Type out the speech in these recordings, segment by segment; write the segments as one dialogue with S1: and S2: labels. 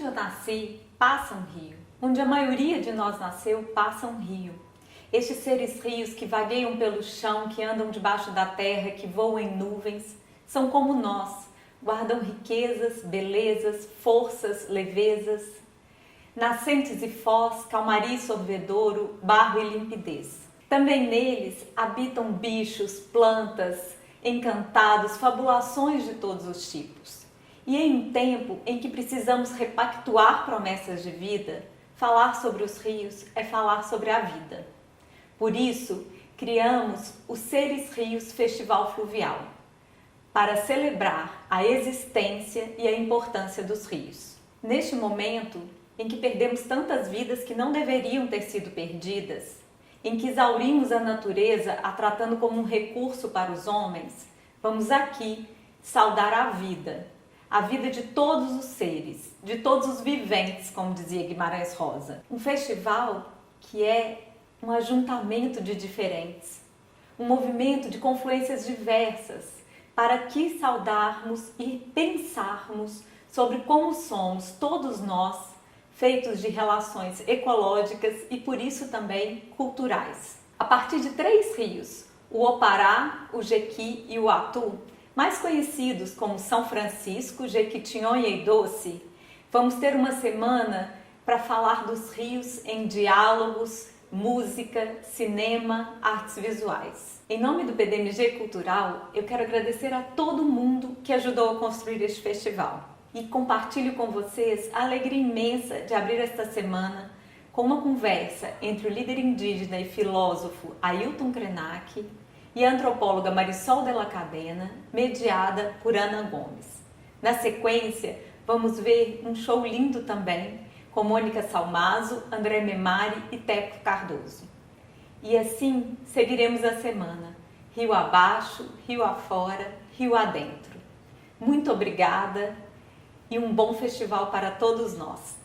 S1: Onde eu nasci, passa um rio. Onde a maioria de nós nasceu, passa um rio. Estes seres rios que vagueiam pelo chão, que andam debaixo da terra, que voam em nuvens, são como nós, guardam riquezas, belezas, forças, levezas, nascentes e foz, calmaria e sorvedouro, barro e limpidez. Também neles habitam bichos, plantas, encantados, fabulações de todos os tipos. E em um tempo em que precisamos repactuar promessas de vida, falar sobre os rios é falar sobre a vida. Por isso, criamos o Seres Rios Festival Fluvial, para celebrar a existência e a importância dos rios. Neste momento em que perdemos tantas vidas que não deveriam ter sido perdidas, em que exaurimos a natureza a tratando como um recurso para os homens, vamos aqui saudar a vida de todos os seres, de todos os viventes, como dizia Guimarães Rosa. Um festival que é um ajuntamento de diferentes, um movimento de confluências diversas, para aqui saudarmos e pensarmos sobre como somos todos nós, feitos de relações ecológicas e por isso também culturais. A partir de 3 rios, o Opará, o Jequi e o Atu, mais conhecidos como São Francisco, Jequitinhonha e Doce, vamos ter uma semana para falar dos rios em diálogos, música, cinema, artes visuais. Em nome do PDMG Cultural, eu quero agradecer a todo mundo que ajudou a construir este festival. E compartilho com vocês a alegria imensa de abrir esta semana com uma conversa entre o líder indígena e filósofo Ailton Krenak e a antropóloga Marisol de la Cadena, mediada por Ana Gomes. Na sequência, vamos ver um show lindo também, com Mônica Salmazo, André Memari e Teco Cardoso. E assim seguiremos a semana, rio abaixo, rio afora, rio adentro. Muito obrigada e um bom festival para todos nós.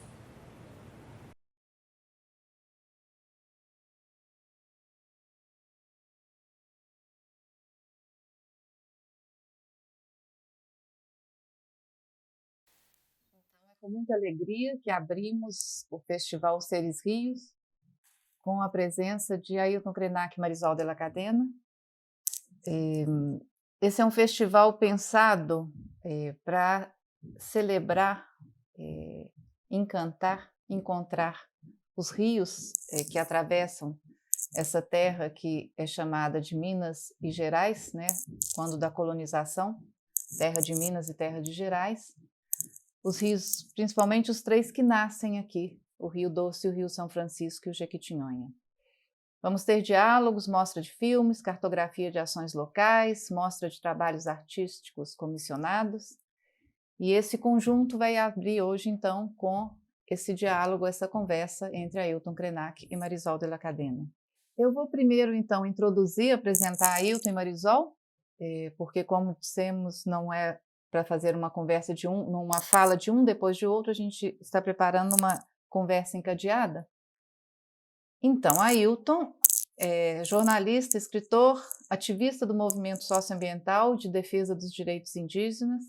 S2: É com muita alegria que abrimos o Festival Seres Rios com a presença de Ailton Krenak e Marisol de la Cadena. Esse é um festival pensado para celebrar, encantar, encontrar os rios que atravessam essa terra que é chamada de Minas e Gerais, né? Quando da colonização, terra de Minas e terra de Gerais. Os rios, principalmente os 3 que nascem aqui, o Rio Doce, o Rio São Francisco e o Jequitinhonha. Vamos ter diálogos, mostra de filmes, cartografia de ações locais, mostra de trabalhos artísticos comissionados. E esse conjunto vai abrir hoje, então, com esse diálogo, essa conversa entre Ailton Krenak e Marisol de la Cadena. Eu vou primeiro, então, introduzir, apresentar Ailton e Marisol, porque, como dissemos, não é para fazer uma conversa uma fala de um depois de outro, a gente está preparando uma conversa encadeada. Então, Ailton é jornalista, escritor, ativista do movimento socioambiental de defesa dos direitos indígenas,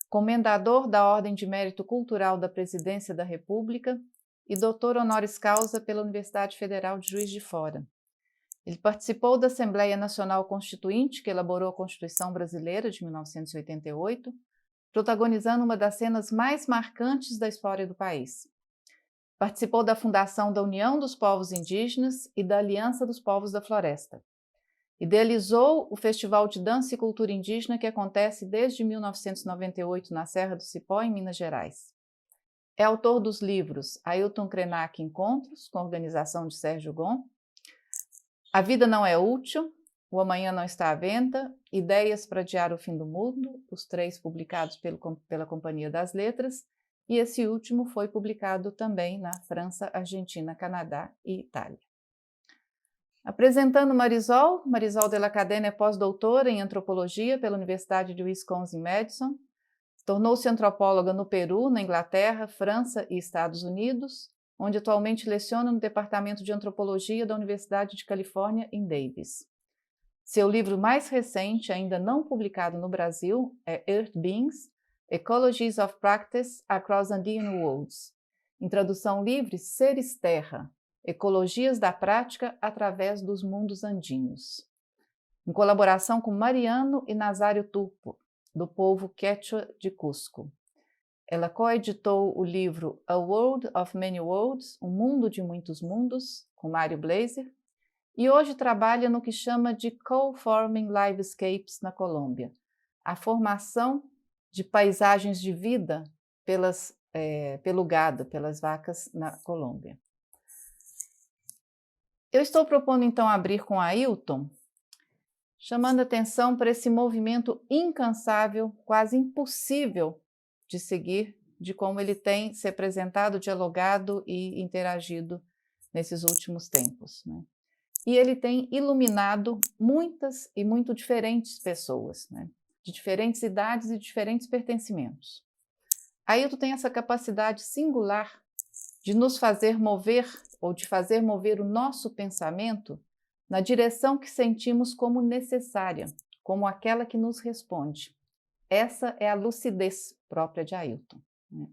S2: comendador da Ordem de Mérito Cultural da Presidência da República e doutor honoris causa pela Universidade Federal de Juiz de Fora. Ele participou da Assembleia Nacional Constituinte, que elaborou a Constituição Brasileira de 1988, protagonizando uma das cenas mais marcantes da história do país. Participou da fundação da União dos Povos Indígenas e da Aliança dos Povos da Floresta. Idealizou o Festival de Dança e Cultura Indígena que acontece desde 1998 na Serra do Cipó, em Minas Gerais. É autor dos livros Ailton Krenak Encontros, com organização de Sérgio Gon, A Vida Não é Útil, O Amanhã Não Está à Venda, Ideias para Adiar o Fim do Mundo, os 3 publicados pela Companhia das Letras, e esse último foi publicado também na França, Argentina, Canadá e Itália. Apresentando Marisol de la Cadena é pós-doutora em antropologia pela Universidade de Wisconsin-Madison, tornou-se antropóloga no Peru, na Inglaterra, França e Estados Unidos, onde atualmente leciona no Departamento de Antropologia da Universidade de Califórnia, em Davis. Seu livro mais recente, ainda não publicado no Brasil, é Earth Beings, Ecologies of Practice Across Andean Worlds. Em tradução livre, Seres Terra, Ecologias da Prática através dos Mundos Andinos. Em colaboração com Mariano e Nazário Turpo, do povo Quechua de Cusco. Ela coeditou o livro A World of Many Worlds, Um Mundo de Muitos Mundos, com Mário Blazer, e hoje trabalha no que chama de Co-Forming Livescapes na Colômbia, a formação de paisagens de vida pelo gado, pelas vacas na Colômbia. Eu estou propondo então abrir com Ailton, chamando atenção para esse movimento incansável, quase impossível de seguir, de como ele tem se apresentado, dialogado e interagido nesses últimos tempos, né? E ele tem iluminado muitas e muito diferentes pessoas, né? De diferentes idades e diferentes pertencimentos. Ailton tem essa capacidade singular de nos fazer mover, ou de fazer mover o nosso pensamento na direção que sentimos como necessária, como aquela que nos responde. Essa é a lucidez própria de Ailton, né?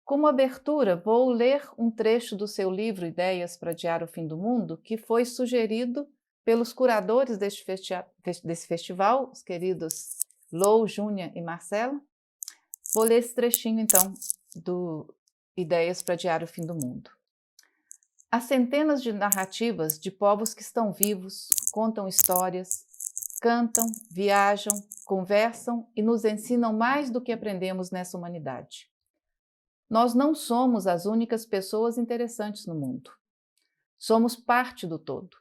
S2: Como abertura, vou ler um trecho do seu livro Ideias para Adiar o Fim do Mundo, que foi sugerido pelos curadores desse festival, os queridos Lou, Júnia e Marcela. Vou ler esse trechinho, então, do Ideias para Adiar o Fim do Mundo. Há centenas de narrativas de povos que estão vivos, contam histórias, cantam, viajam, conversam e nos ensinam mais do que aprendemos nessa humanidade. Nós não somos as únicas pessoas interessantes no mundo. Somos parte do todo.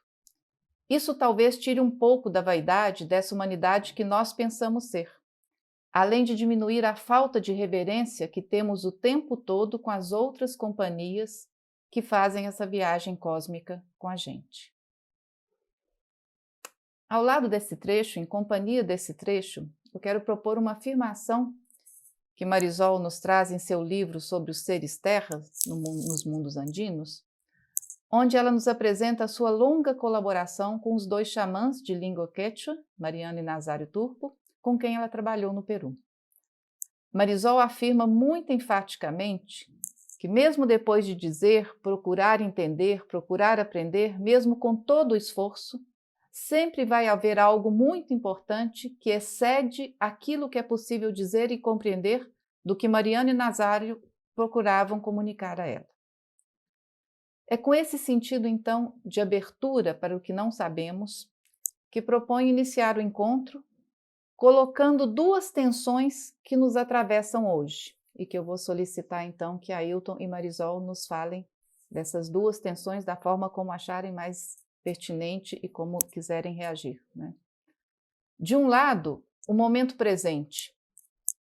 S2: Isso talvez tire um pouco da vaidade dessa humanidade que nós pensamos ser, além de diminuir a falta de reverência que temos o tempo todo com as outras companhias que fazem essa viagem cósmica com a gente. Ao lado desse trecho, em companhia desse trecho, eu quero propor uma afirmação que Marisol nos traz em seu livro sobre os seres terra nos mundos andinos, onde ela nos apresenta a sua longa colaboração com os dois xamãs de língua quechua, Mariano e Nazário Turpo, com quem ela trabalhou no Peru. Marisol afirma muito enfaticamente que mesmo depois de dizer, procurar entender, procurar aprender, mesmo com todo o esforço, sempre vai haver algo muito importante que excede aquilo que é possível dizer e compreender do que Mariano e Nazário procuravam comunicar a ela. É com esse sentido, então, de abertura para o que não sabemos, que proponho iniciar o encontro colocando duas tensões que nos atravessam hoje e que eu vou solicitar, então, que Ailton e Marisol nos falem dessas duas tensões da forma como acharem mais pertinente e como quiserem reagir, né? De um lado, o momento presente,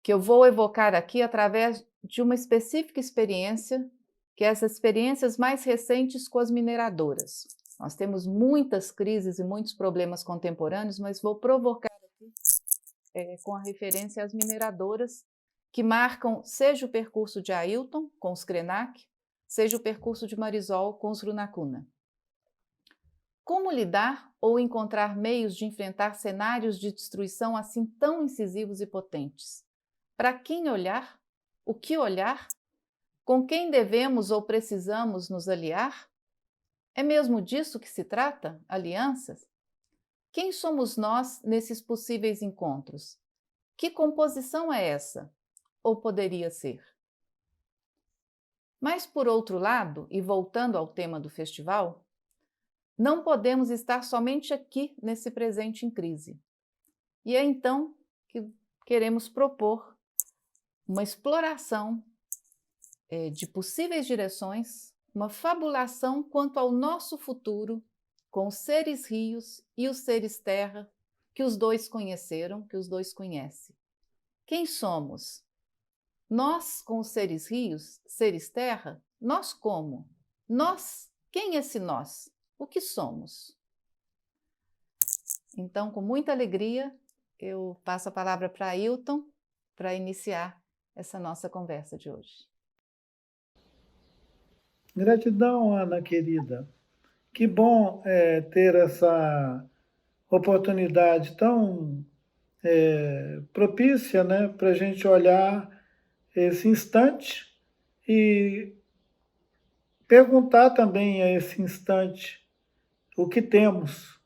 S2: que eu vou evocar aqui através de uma específica experiência, que é as experiências mais recentes com as mineradoras. Nós temos muitas crises e muitos problemas contemporâneos, mas vou provocar aqui com a referência às mineradoras, que marcam seja o percurso de Ailton com os Krenak, seja o percurso de Marisol com os Runakuna. Como lidar ou encontrar meios de enfrentar cenários de destruição assim tão incisivos e potentes? Para quem olhar? O que olhar? Com quem devemos ou precisamos nos aliar? É mesmo disso que se trata? Alianças? Quem somos nós nesses possíveis encontros? Que composição é essa? Ou poderia ser? Mas, por outro lado, e voltando ao tema do festival, não podemos estar somente aqui nesse presente em crise. E é então que queremos propor uma exploração de possíveis direções, uma fabulação quanto ao nosso futuro com os seres rios e os seres terra que os dois conheceram, que os dois conhecem. Quem somos? Nós com os seres rios, seres terra, nós como? Nós, quem é esse nós? O que somos? Então, com muita alegria, eu passo a palavra para Ailton para iniciar essa nossa conversa de hoje.
S3: Gratidão, Ana querida. Que bom ter essa oportunidade tão propícia, né, para a gente olhar esse instante e perguntar também a esse instante o que temos.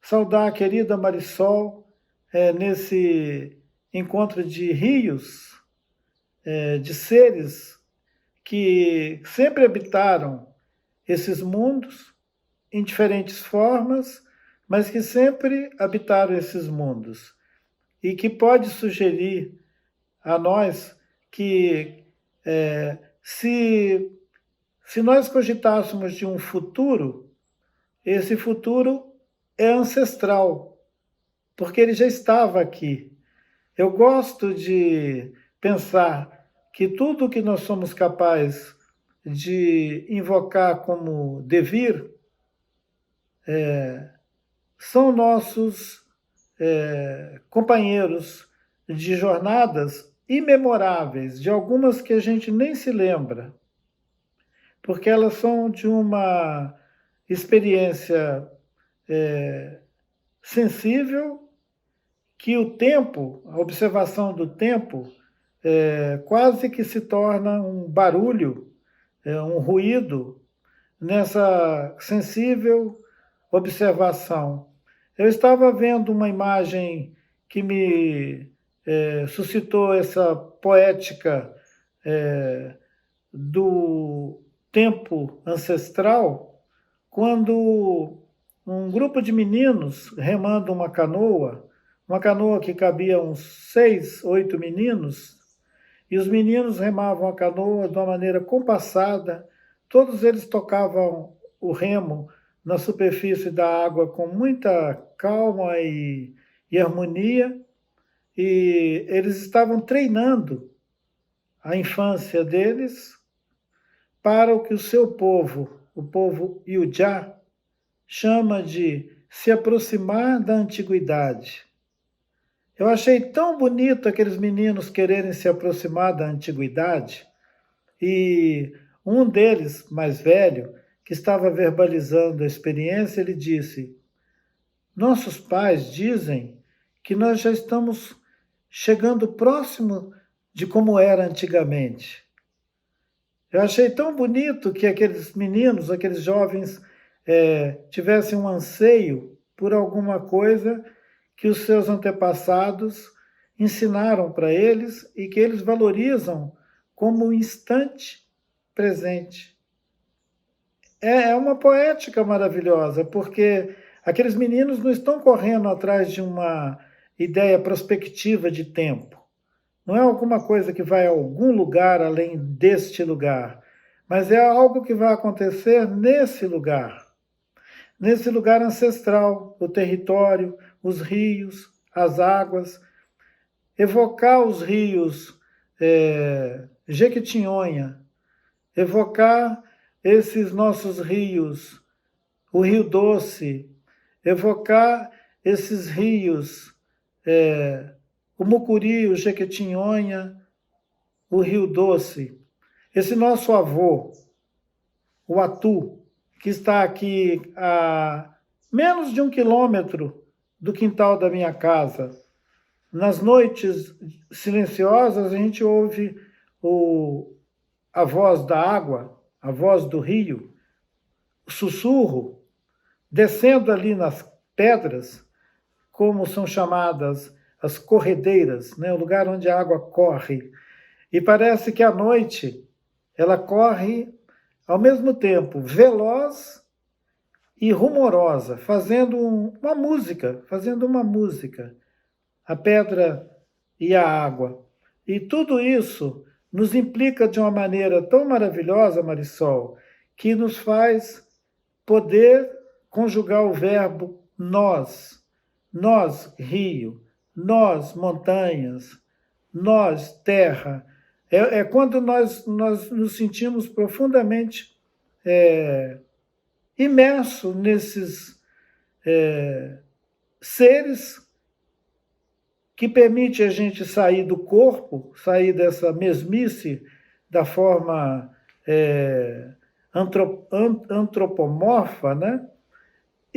S3: Saudar a querida Marisol nesse encontro de rios, de seres que sempre habitaram esses mundos em diferentes formas, mas que sempre habitaram esses mundos. E que pode sugerir a nós que se nós cogitássemos de um futuro, esse futuro é ancestral, porque ele já estava aqui. Eu gosto de pensar que tudo que nós somos capazes de invocar como devir são nossos companheiros de jornadas imemoráveis, de algumas que a gente nem se lembra, porque elas são de uma experiência sensível, que o tempo, a observação do tempo, quase que se torna um barulho, um ruído nessa sensível observação. Eu estava vendo uma imagem que me suscitou essa poética do tempo ancestral, quando um grupo de meninos remando uma canoa que cabia uns 6, 8 meninos, e os meninos remavam a canoa de uma maneira compassada, todos eles tocavam o remo na superfície da água com muita calma e harmonia, e eles estavam treinando a infância deles para o que o seu povo, o povo Iujá, chama de se aproximar da antiguidade. Eu achei tão bonito aqueles meninos quererem se aproximar da antiguidade, e um deles, mais velho, que estava verbalizando a experiência, ele disse: nossos pais dizem que nós já estamos chegando próximo de como era antigamente. Eu achei tão bonito que aqueles meninos, aqueles jovens, tivessem um anseio por alguma coisa que os seus antepassados ensinaram para eles e que eles valorizam como um instante presente. É uma poética maravilhosa, porque aqueles meninos não estão correndo atrás de uma ideia prospectiva de tempo. Não é alguma coisa que vai a algum lugar além deste lugar, mas é algo que vai acontecer nesse lugar ancestral, o território, os rios, as águas. Evocar os rios Jequitinhonha, evocar esses nossos rios, o Rio Doce, evocar esses rios, o Mucuri, o Jequitinhonha, o Rio Doce, esse nosso avô, o Atu, que está aqui a menos de 1 quilômetro do quintal da minha casa. Nas noites silenciosas, a gente ouve a voz da água, a voz do rio, o sussurro, descendo ali nas pedras, como são chamadas as corredeiras, né? O lugar onde a água corre. E parece que à noite ela corre ao mesmo tempo veloz e rumorosa, fazendo uma música, a pedra e a água. E tudo isso nos implica de uma maneira tão maravilhosa, Marisol, que nos faz poder conjugar o verbo nós rio, nós montanhas, nós terra. É quando nós nos sentimos profundamente imersos nesses seres que permite a gente sair do corpo, sair dessa mesmice da forma antropomorfa, né?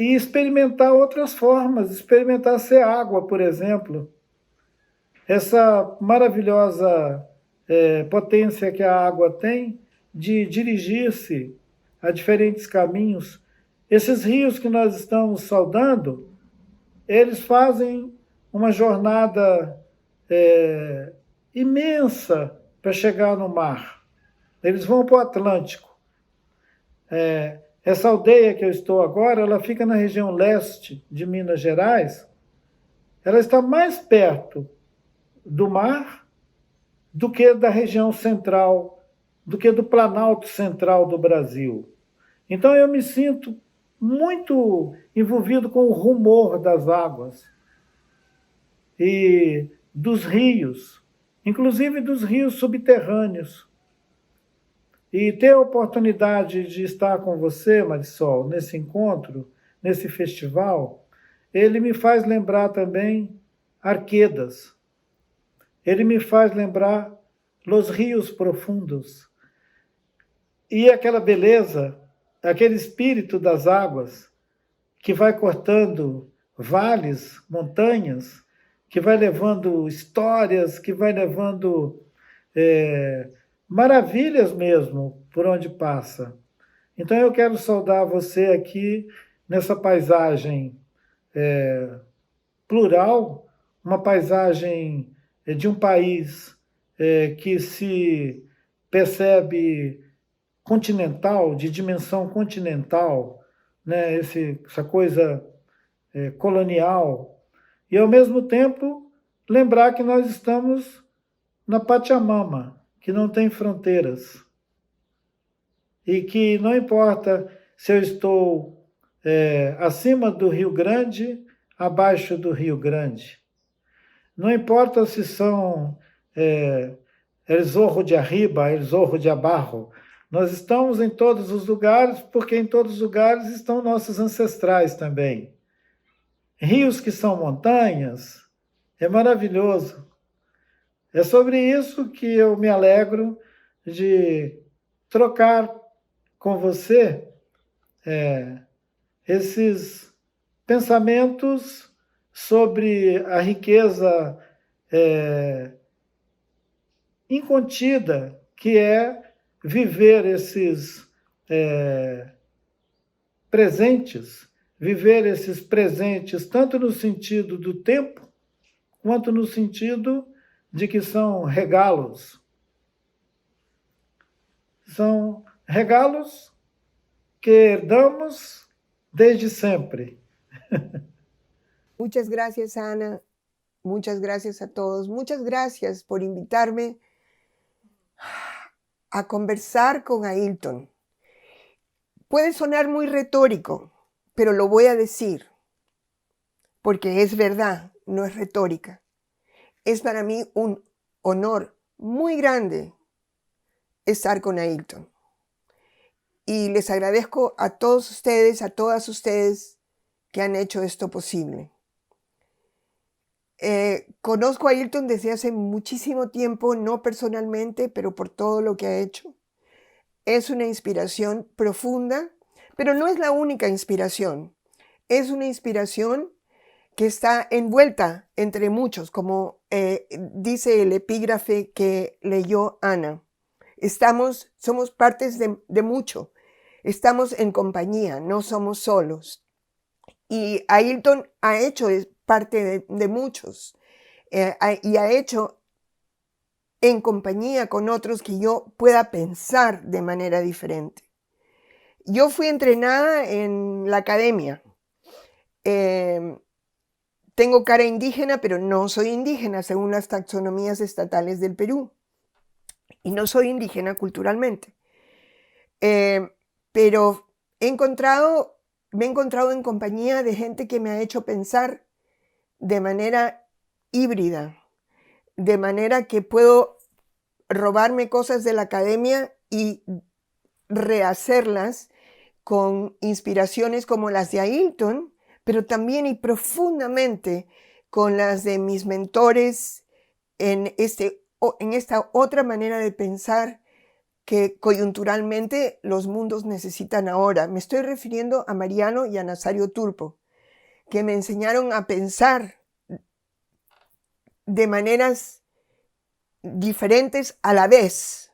S3: e experimentar outras formas, experimentar ser água, por exemplo. Essa maravilhosa potência que a água tem de dirigir-se a diferentes caminhos. Esses rios que nós estamos saudando, eles fazem uma jornada imensa para chegar no mar. Eles vão para o Atlântico. Essa aldeia que eu estou agora, ela fica na região leste de Minas Gerais. Ela está mais perto do mar do que da região central, do que do Planalto Central do Brasil. Então eu me sinto muito envolvido com o rumor das águas e dos rios, inclusive dos rios subterrâneos. E ter a oportunidade de estar com você, Marisol, nesse encontro, nesse festival, ele me faz lembrar também Arquedas. Ele me faz lembrar Los Rios Profundos. E aquela beleza, aquele espírito das águas que vai cortando vales, montanhas, que vai levando histórias, que vai levando maravilhas mesmo por onde passa. Então eu quero saudar você aqui nessa paisagem plural, uma paisagem de um país que se percebe continental, de dimensão continental, né? Essa coisa colonial, e ao mesmo tempo lembrar que nós estamos na Pachamama, que não tem fronteiras, e que não importa se eu estou acima do Rio Grande, abaixo do Rio Grande. Não importa se são El Zorro de Arriba, El Zorro de Abajo. Nós estamos em todos os lugares, porque em todos os lugares estão nossos ancestrais também. Rios que são montanhas, é maravilhoso. É sobre isso que eu me alegro de trocar com você esses pensamentos sobre a riqueza incontida que é viver esses presentes, tanto no sentido do tempo, quanto no sentido de que são regalos. São regalos que herdamos desde sempre.
S4: Muchas gracias, Ana. Muchas gracias a todos. Muchas gracias por invitarme a conversar con Ailton. Puede sonar muy retórico, pero lo voy a decir, porque es verdad, no es retórica. Es para mí un honor muy grande estar con Ailton. Y les agradezco a todos ustedes, a todas ustedes que han hecho esto posible. Conozco a Ailton desde hace muchísimo tiempo, no personalmente, pero por todo lo que ha hecho. Es una inspiración profunda, pero no es la única inspiración. Es una inspiración que está envuelta entre muchos, como dice el epígrafe que leyó Ana. Somos partes de mucho. Estamos en compañía, no somos solos. Y Ailton ha hecho parte de muchos y ha hecho en compañía con otros que yo pueda pensar de manera diferente. Yo fui entrenada en la academia. Tengo cara indígena, pero no soy indígena según las taxonomías estatales del Perú. Y no soy indígena culturalmente. Pero me he encontrado en compañía de gente que me ha hecho pensar de manera híbrida, de manera que puedo robarme cosas de la academia y rehacerlas con inspiraciones como las de Ailton, pero también y profundamente con las de mis mentores en esta otra manera de pensar que coyunturalmente los mundos necesitan ahora. Me estoy refiriendo a Mariano y a Nazario Turpo, que me enseñaron a pensar de maneras diferentes a la vez.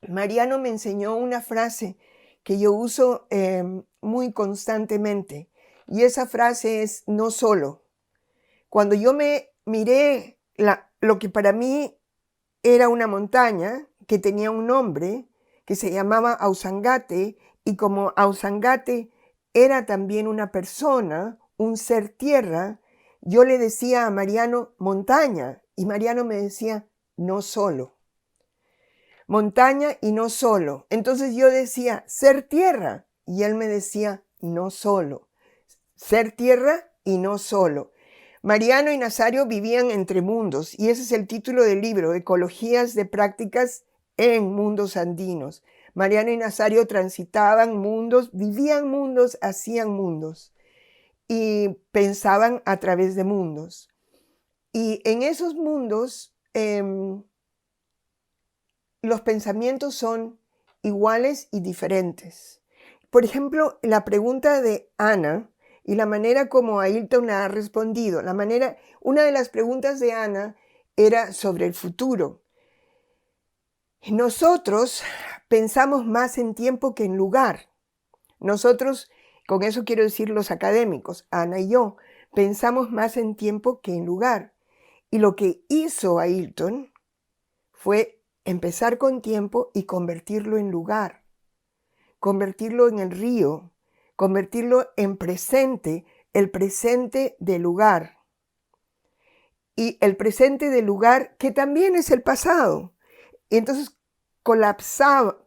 S4: Mariano me enseñó una frase que yo uso muy constantemente, y esa frase es no solo. Cuando yo me miré lo que para mí era una montaña que tenía un nombre que se llamaba Ausangate, y como Ausangate era también una persona, un ser tierra, yo le decía a Mariano montaña, y Mariano me decía no solo. Montaña y no solo. Entonces yo decía ser tierra, y él me decía no solo. Ser tierra y no solo. Mariano y Nazario vivían entre mundos, y ese es el título del libro, Ecologías de Prácticas en Mundos Andinos. Mariano y Nazario transitaban mundos, vivían mundos, hacían mundos, y pensaban a través de mundos. Y en esos mundos los pensamientos son iguales y diferentes. Por ejemplo, la pregunta de Ana y la manera como Ailton ha respondido. Una de las preguntas de Ana era sobre el futuro. Nosotros pensamos más en tiempo que en lugar. Nosotros, con eso quiero decir los académicos, Ana y yo, pensamos más en tiempo que en lugar. Y lo que hizo Ailton fue empezar con tiempo y convertirlo en lugar, convertirlo en el río, convertirlo en presente, el presente del lugar. Y el presente del lugar que también es el pasado. Y entonces colapsa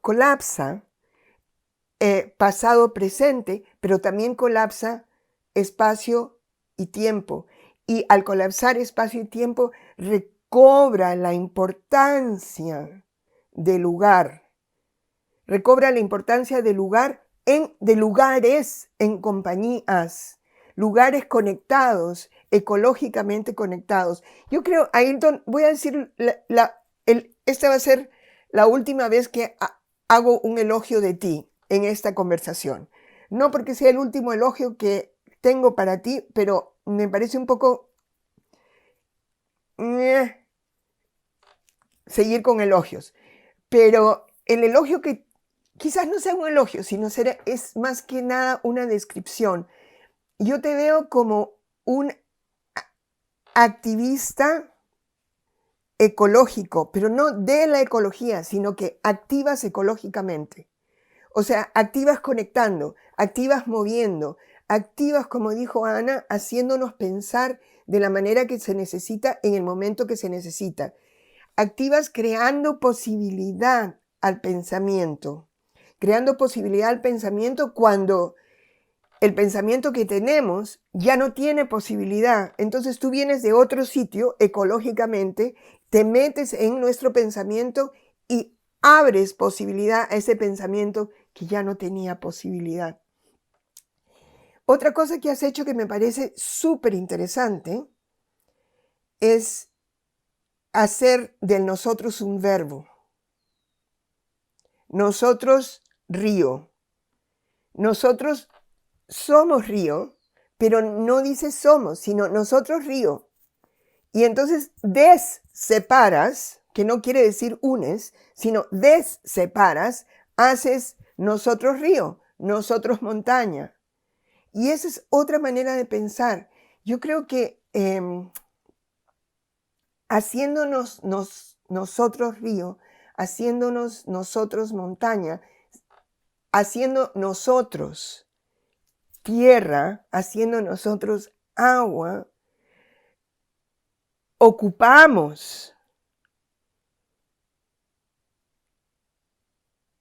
S4: pasado-presente, pero también colapsa espacio y tiempo. Y al colapsar espacio y tiempo, recobra la importancia del lugar. Recobra la importancia del lugar de lugares en compañías, lugares conectados, ecológicamente conectados. Yo creo, Ailton, voy a decir, esta va a ser la última vez que hago un elogio de ti en esta conversación. No porque sea el último elogio que tengo para ti, pero me parece un poco seguir con elogios. Pero el elogio que quizás no sea un elogio, sino es más que nada una descripción. Yo te veo como un activista ecológico, pero no de la ecología, sino que activas ecológicamente. O sea, activas conectando, activas moviendo, activas, como dijo Ana, haciéndonos pensar de la manera que se necesita en el momento que se necesita. Activas creando posibilidad al pensamiento. Creando posibilidad al pensamiento cuando el pensamiento que tenemos ya no tiene posibilidad. Entonces tú vienes de otro sitio ecológicamente, te metes en nuestro pensamiento y abres posibilidad a ese pensamiento que ya no tenía posibilidad. Otra cosa que has hecho que me parece súper interesante es hacer del nosotros un verbo. Nosotros, río. Nosotros somos río, pero no dice somos, sino nosotros río. Y entonces desseparas, que no quiere decir unes, sino desseparas, haces nosotros río, nosotros montaña. Y esa es otra manera de pensar. Yo creo que haciéndonos nosotros río, haciéndonos nosotros montaña, haciendo nosotros tierra, haciendo nosotros agua, ocupamos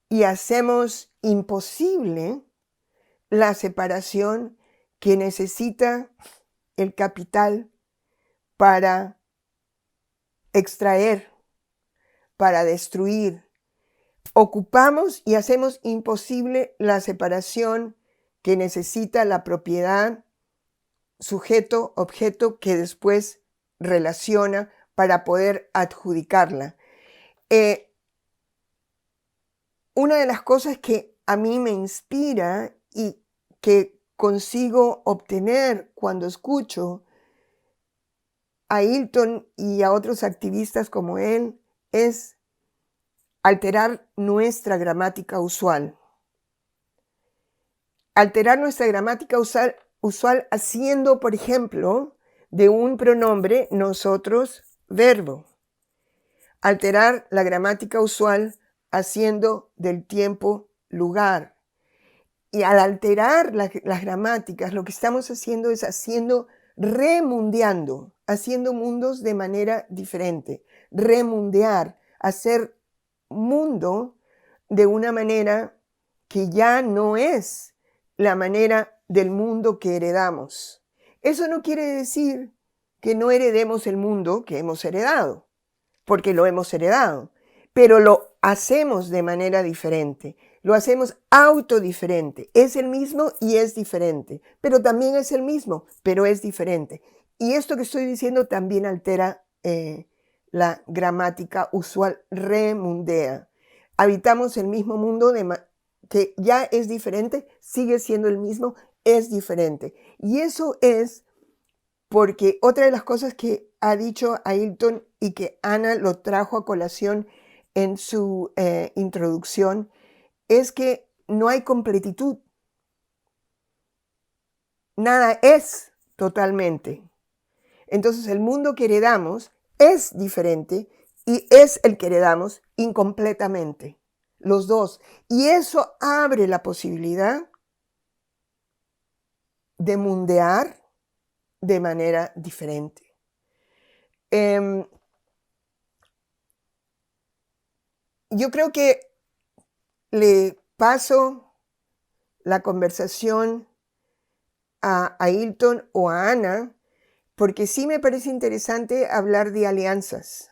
S4: y hacemos imposible la separación que necesita el capital para extraer, para destruir. Ocupamos y hacemos imposible la separación que necesita la propiedad, sujeto, objeto, que después relaciona para poder adjudicarla. una de las cosas que a mí me inspira y que consigo obtener cuando escucho a Hilton y a otros activistas como él es alterar nuestra gramática usual. Alterar nuestra gramática usual haciendo, por ejemplo, de un pronombre nosotros verbo. Alterar la gramática usual haciendo del tiempo lugar. Y al alterar las gramáticas, lo que estamos haciendo es remundeando, haciendo mundos de manera diferente. Remundear, hacer mundo de una manera que ya no es la manera del mundo que heredamos. Eso no quiere decir que no heredemos el mundo que hemos heredado, porque lo hemos heredado, pero lo hacemos de manera diferente, lo hacemos autodiferente. Es el mismo y es diferente, pero también es el mismo, pero es diferente. Y esto que estoy diciendo también altera la gramática usual, remundea. Habitamos el mismo mundo que ya es diferente, sigue siendo el mismo, es diferente. Y eso es porque otra de las cosas que ha dicho Ailton y que Ana lo trajo a colación en su introducción es que no hay completitud. Nada es totalmente. Entonces el mundo que heredamos es diferente y es el que heredamos incompletamente. Los dos. Y eso abre la posibilidad de mundear de manera diferente. Yo creo que le paso la conversación a Hilton o a Ana, porque sí me parece interesante hablar de alianzas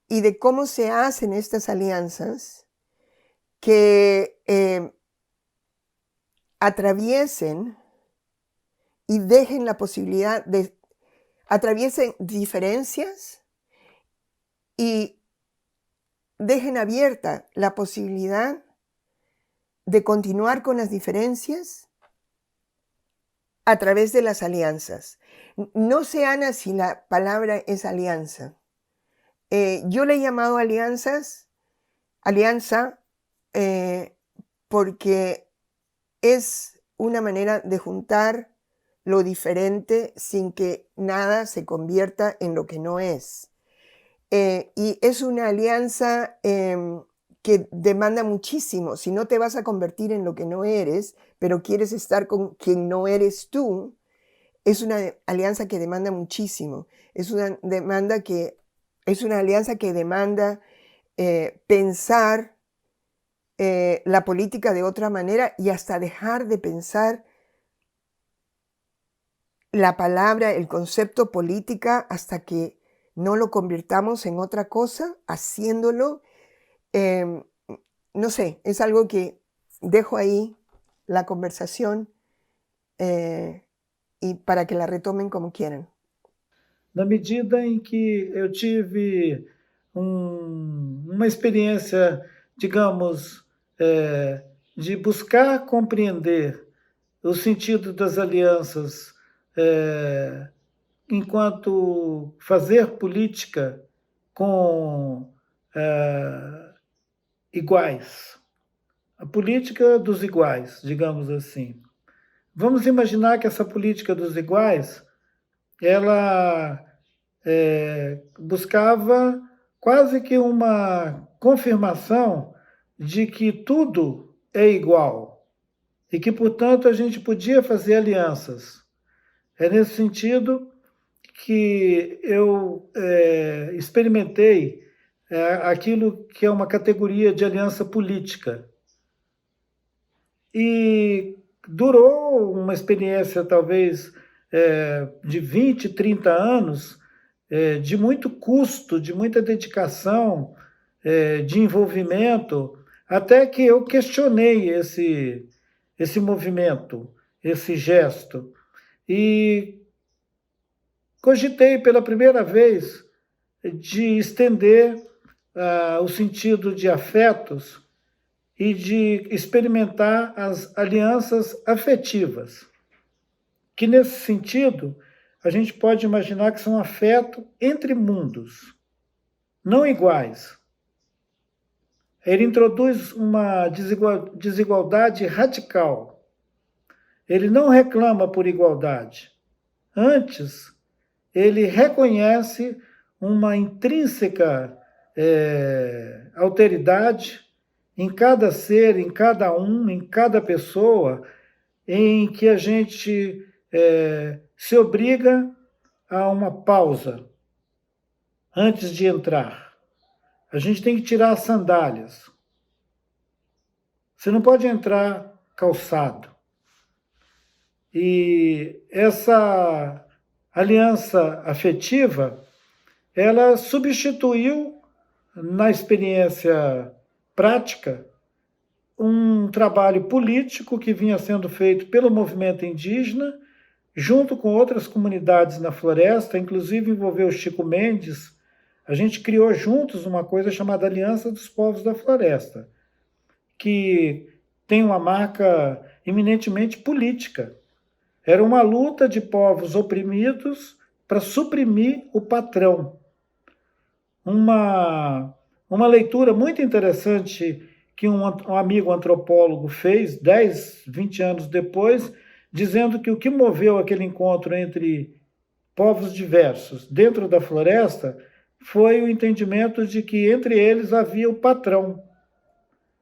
S4: y de cómo se hacen estas alianzas que atraviesen y dejen la posibilidad de atraviesen diferencias y dejen abierta la posibilidad de continuar con las diferencias a través de las alianzas. No sé, Ana, si la palabra es alianza. Yo le he llamado alianza, porque es una manera de juntar lo diferente sin que nada se convierta en lo que no es. Y es una alianza que demanda muchísimo. Si no te vas a convertir en lo que no eres, pero quieres estar con quien no eres tú, es una alianza que demanda muchísimo. Es una alianza que demanda pensar la política de otra manera y hasta dejar de pensar la palabra, el concepto política hasta que no lo convirtamos en otra cosa, haciéndolo. No sé, es algo que dejo ahí la conversación y para que la retomen como quieran.
S3: Na medida em que eu tive uma experiência, digamos, de buscar compreender o sentido das alianças enquanto fazer política com iguais. A política dos iguais, digamos assim. Vamos imaginar que essa política dos iguais, ela buscava quase que uma confirmação de que tudo é igual e que, portanto, a gente podia fazer alianças. É nesse sentido que eu experimentei aquilo que é uma categoria de aliança política. E durou uma experiência, talvez, de 20, 30 anos, de muito custo, de muita dedicação, de envolvimento, até que eu questionei esse movimento, esse gesto, e cogitei pela primeira vez de estender o sentido de afetos e de experimentar as alianças afetivas, que nesse sentido a gente pode imaginar que são afetos entre mundos, não iguais. Ele introduz uma desigualdade radical. Ele não reclama por igualdade. Antes, ele reconhece uma intrínseca alteridade em cada ser, em cada um, em cada pessoa, em que a gente se obriga a uma pausa antes de entrar. A gente tem que tirar as sandálias. Você não pode entrar calçado. E essa aliança afetiva, ela substituiu, na experiência prática, um trabalho político que vinha sendo feito pelo movimento indígena, junto com outras comunidades na floresta, inclusive envolveu Chico Mendes. A gente criou juntos uma coisa chamada Aliança dos Povos da Floresta, que tem uma marca eminentemente política. Era uma luta de povos oprimidos para suprimir o patrão. Uma leitura muito interessante que um amigo antropólogo fez 10, 20 anos depois, dizendo que o que moveu aquele encontro entre povos diversos dentro da floresta foi o entendimento de que entre eles havia o patrão,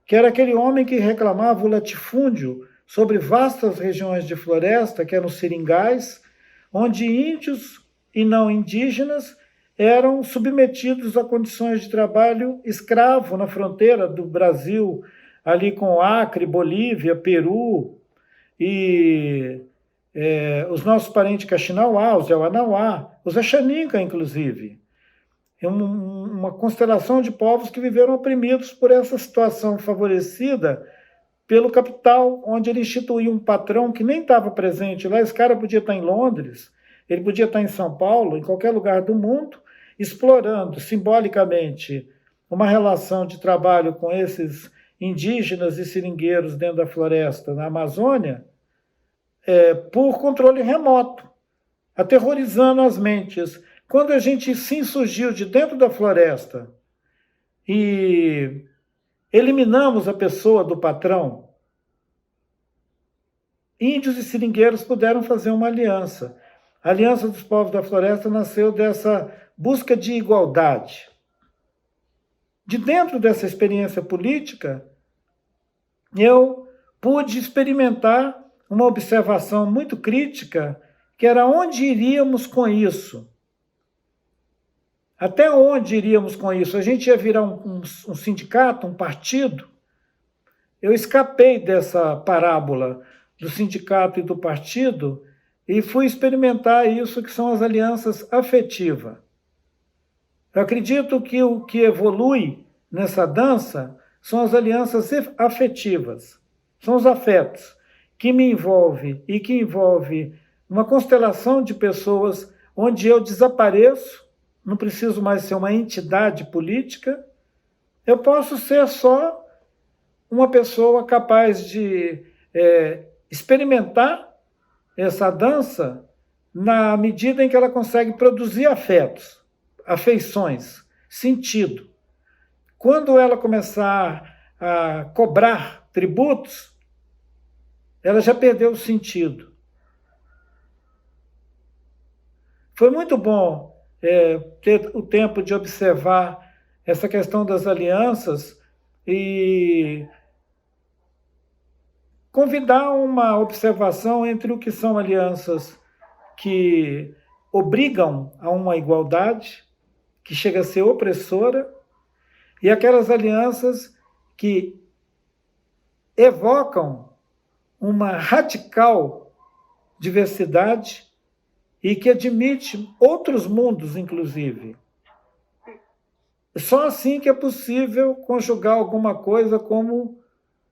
S3: que era aquele homem que reclamava o latifúndio sobre vastas regiões de floresta, que eram seringais, onde índios e não indígenas eram submetidos a condições de trabalho escravo na fronteira do Brasil, ali com Acre, Bolívia, Peru, e os nossos parentes Caxinauá, os Yawanawá, os Axaninca, inclusive. Uma constelação de povos que viveram oprimidos por essa situação favorecida pelo capital, onde ele instituiu um patrão que nem estava presente lá. Esse cara podia estar em Londres, ele podia estar em São Paulo, em qualquer lugar do mundo, explorando simbolicamente uma relação de trabalho com esses indígenas e seringueiros dentro da floresta, na Amazônia, por controle remoto, aterrorizando as mentes. Quando a gente se insurgiu de dentro da floresta e eliminamos a pessoa do patrão, índios e seringueiros puderam fazer uma aliança. A Aliança dos Povos da Floresta nasceu dessa busca de igualdade. De dentro dessa experiência política, eu pude experimentar uma observação muito crítica, que era onde iríamos com isso. Até onde iríamos com isso? A gente ia virar um sindicato, um partido? Eu escapei dessa parábola do sindicato e do partido e fui experimentar isso que são as alianças afetivas. Eu acredito que o que evolui nessa dança são as alianças afetivas, são os afetos que me envolvem e que envolve uma constelação de pessoas onde eu desapareço. Não preciso mais ser uma entidade política, eu posso ser só uma pessoa capaz de experimentar essa dança na medida em que ela consegue produzir afetos, afeições, sentido. Quando ela começar a cobrar tributos, ela já perdeu o sentido. Foi muito bom ter o tempo de observar essa questão das alianças e convidar uma observação entre o que são alianças que obrigam a uma igualdade, que chega a ser opressora, e aquelas alianças que evocam uma radical diversidade e que admite outros mundos, inclusive. Só assim que é possível conjugar alguma coisa como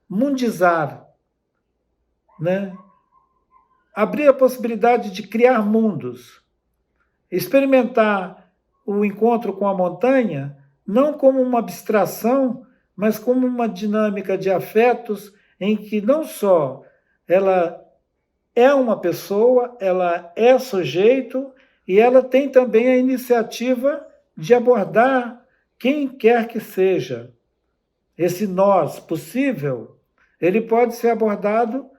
S3: mundizar, né? Abrir a possibilidade de criar mundos, experimentar o encontro com a montanha não como uma abstração, mas como uma dinâmica de afetos em que não só ela é uma pessoa, ela é sujeito e ela tem também a iniciativa de abordar quem quer que seja. Esse nós possível, ele pode ser abordado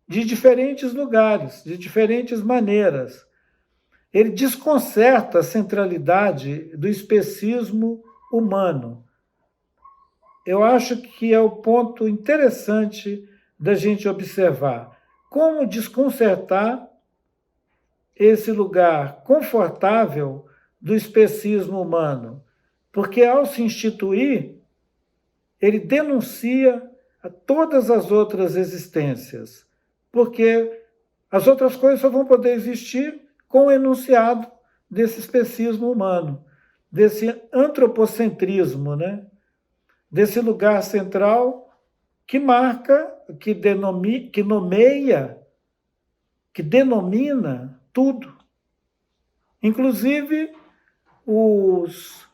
S3: de diferentes lugares, de diferentes maneiras. Ele desconcerta a centralidade do especismo humano. Eu acho que é o ponto interessante da gente observar como desconcertar esse lugar confortável do especismo humano, porque ao se instituir, ele denuncia a todas as outras existências, porque as outras coisas só vão poder existir com o enunciado desse especismo humano, desse antropocentrismo, né? Desse lugar central que marca, que nomeia, que denomina tudo, inclusive os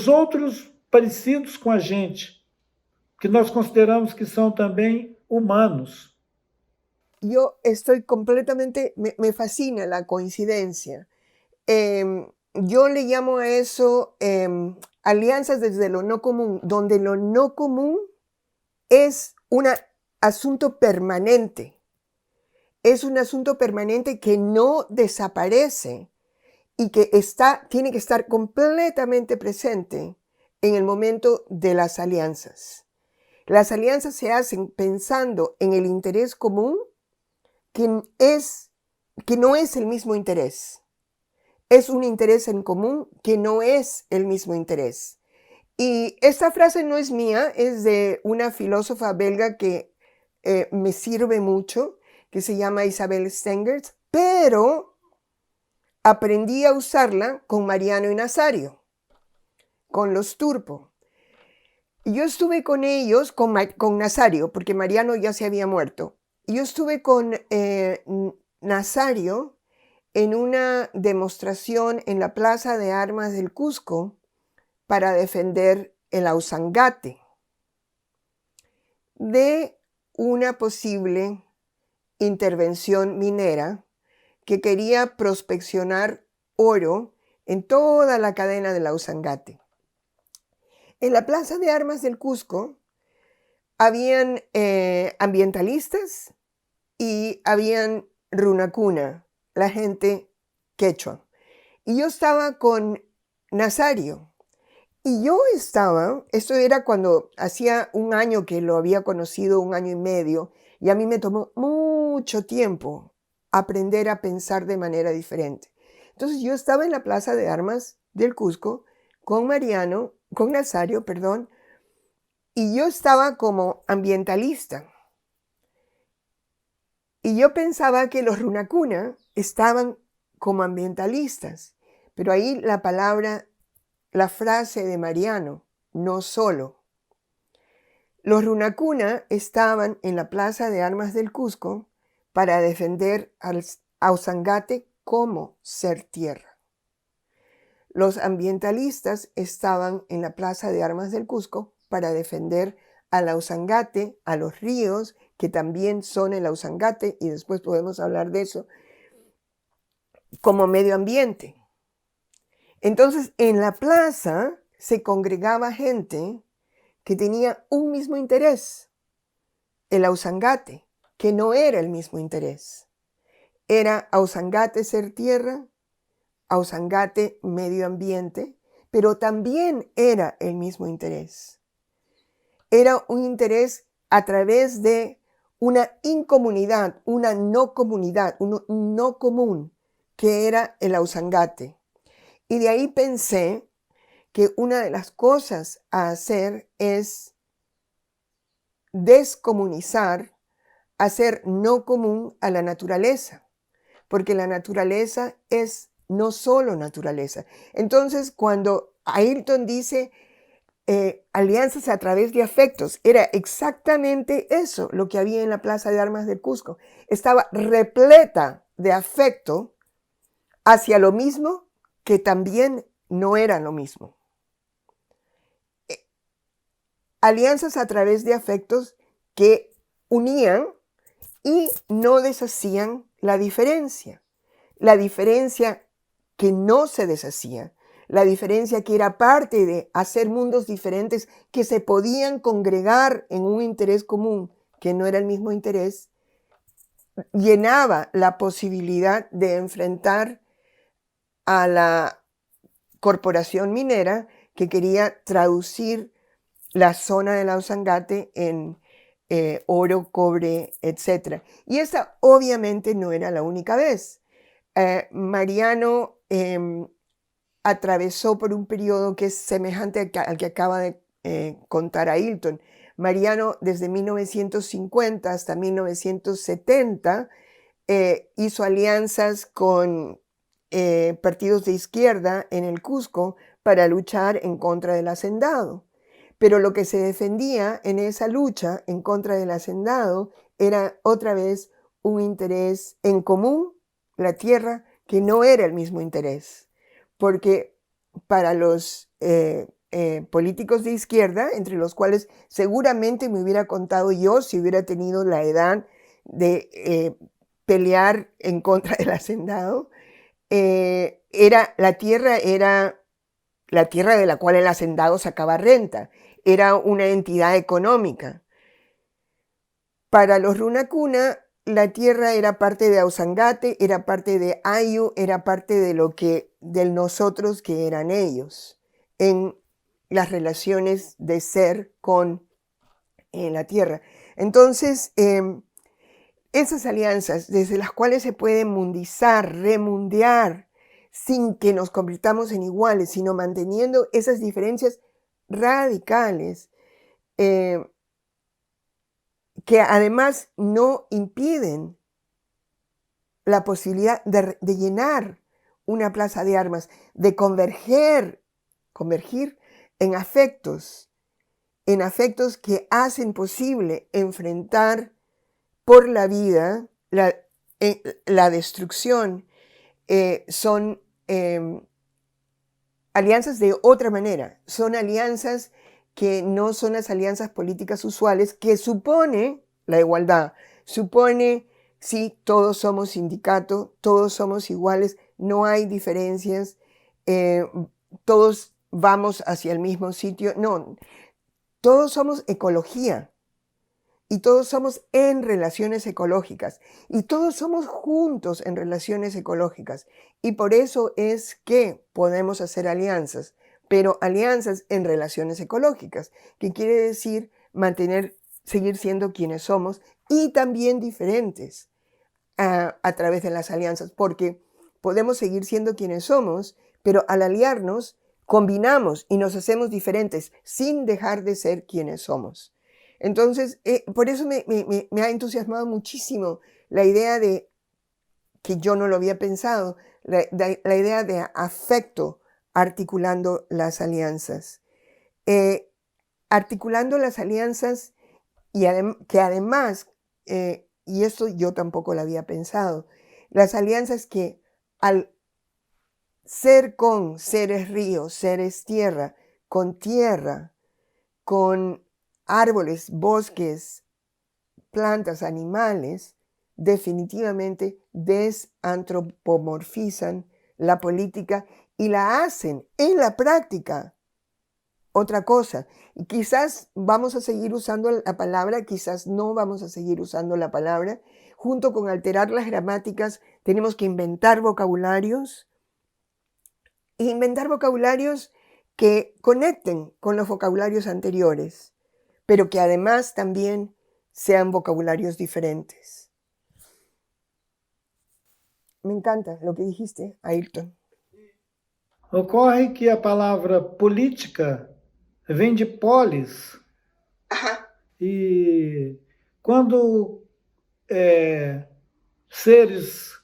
S3: outros parecidos com a gente, que nós consideramos que são também humanos.
S4: Yo estoy completamente, me fascina la coincidencia. Yo le llamo a eso alianzas desde lo no común, donde lo no común es un asunto permanente. Es un asunto permanente que no desaparece y que tiene que estar completamente presente en el momento de las alianzas. Las alianzas se hacen pensando en el interés común, que no es el mismo interés. Es un interés en común que no es el mismo interés. Y esta frase no es mía, es de una filósofa belga que me sirve mucho, que se llama Isabel Stengers, pero aprendí a usarla con Mariano y Nazario, con los Turpo. Yo estuve con ellos, con Nazario, porque Mariano ya se había muerto. Yo estuve con Nazario en una demostración en la Plaza de Armas del Cusco para defender el Ausangate de una posible intervención minera que quería prospeccionar oro en toda la cadena del Ausangate. En la Plaza de Armas del Cusco habían ambientalistas y habían runacuna, la gente quechua. Y yo estaba con Nazario. Y yo esto era cuando hacía un año que lo había conocido, 1 año y medio, y a mí me tomó mucho tiempo aprender a pensar de manera diferente. Entonces yo estaba en la Plaza de Armas del Cusco con Nazario, y yo estaba como ambientalista. Y yo pensaba que los runacuna estaban como ambientalistas, pero ahí la frase de Mariano, no solo. Los runacuna estaban en la Plaza de Armas del Cusco para defender al Ausangate como ser tierra. Los ambientalistas estaban en la Plaza de Armas del Cusco para defender al Ausangate, a los ríos, que también son el Ausangate, y después podemos hablar de eso, como medio ambiente. Entonces, en la plaza se congregaba gente que tenía un mismo interés, el Ausangate, que no era el mismo interés. Era Ausangate ser tierra, Ausangate medio ambiente, pero también era el mismo interés. Era un interés a través de una incomunidad, una no comunidad, un no común, que era el Ausangate. Y de ahí pensé que una de las cosas a hacer es descomunizar, hacer no común a la naturaleza, porque la naturaleza es no solo naturaleza. Entonces, cuando Ayrton dice alianzas a través de afectos, era exactamente eso lo que había en la Plaza de Armas del Cusco. Estaba repleta de afecto hacia lo mismo que también no era lo mismo. alianzas a través de afectos que unían y no deshacían la diferencia que no se deshacía, la diferencia que era parte de hacer mundos diferentes que se podían congregar en un interés común, que no era el mismo interés, llenaba la posibilidad de enfrentar a la corporación minera que quería traducir la zona del Ausangate en oro, cobre, etc. Y esa obviamente no era la única vez. Mariano atravesó por un periodo que es semejante al que acaba de contar Ailton. Mariano, desde 1950 hasta 1970, hizo alianzas con partidos de izquierda en el Cusco para luchar en contra del hacendado. Pero lo que se defendía en esa lucha en contra del hacendado era otra vez un interés en común, la tierra, que no era el mismo interés. Porque para los políticos de izquierda, entre los cuales seguramente me hubiera contado yo si hubiera tenido la edad de pelear en contra del hacendado, la tierra de la cual el hacendado sacaba renta, era una entidad económica. Para los Runacuna, la tierra era parte de Ausangate, era parte de Ayu, era parte del nosotros que eran ellos, en las relaciones de ser con la tierra. Entonces, esas alianzas desde las cuales se puede mundizar, remundear, sin que nos convirtamos en iguales, sino manteniendo esas diferencias radicales, que además no impiden la posibilidad de llenar una plaza de armas, de convergir en afectos que hacen posible enfrentar por la vida la destrucción. Son alianzas de otra manera, son alianzas que no son las alianzas políticas usuales, que supone la igualdad, supone, sí, todos somos sindicato, todos somos iguales, no hay diferencias, todos vamos hacia el mismo sitio, no, todos somos ecología y todos somos en relaciones ecológicas y todos somos juntos en relaciones ecológicas y por eso es que podemos hacer alianzas, pero alianzas en relaciones ecológicas, que quiere decir seguir siendo quienes somos y también diferentes a través de las alianzas, porque podemos seguir siendo quienes somos, pero al aliarnos combinamos y nos hacemos diferentes sin dejar de ser quienes somos. Entonces, por eso me ha entusiasmado muchísimo la idea de, que yo no lo había pensado, la idea de afecto articulando las alianzas. Articulando las alianzas y que además, y esto yo tampoco lo había pensado, las alianzas que al ser con seres ríos, seres tierra, con árboles, bosques, plantas, animales, definitivamente desantropomorfizan la política y la hacen en la práctica otra cosa. Y quizás vamos a seguir usando la palabra, quizás no vamos a seguir usando la palabra. Junto con alterar las gramáticas, tenemos que inventar vocabularios. E inventar vocabularios que conecten con los vocabularios anteriores, pero que además también sean vocabularios diferentes. Me encanta lo que dijiste, Ailton.
S3: Ocorre que a palavra política vem de polis. E quando seres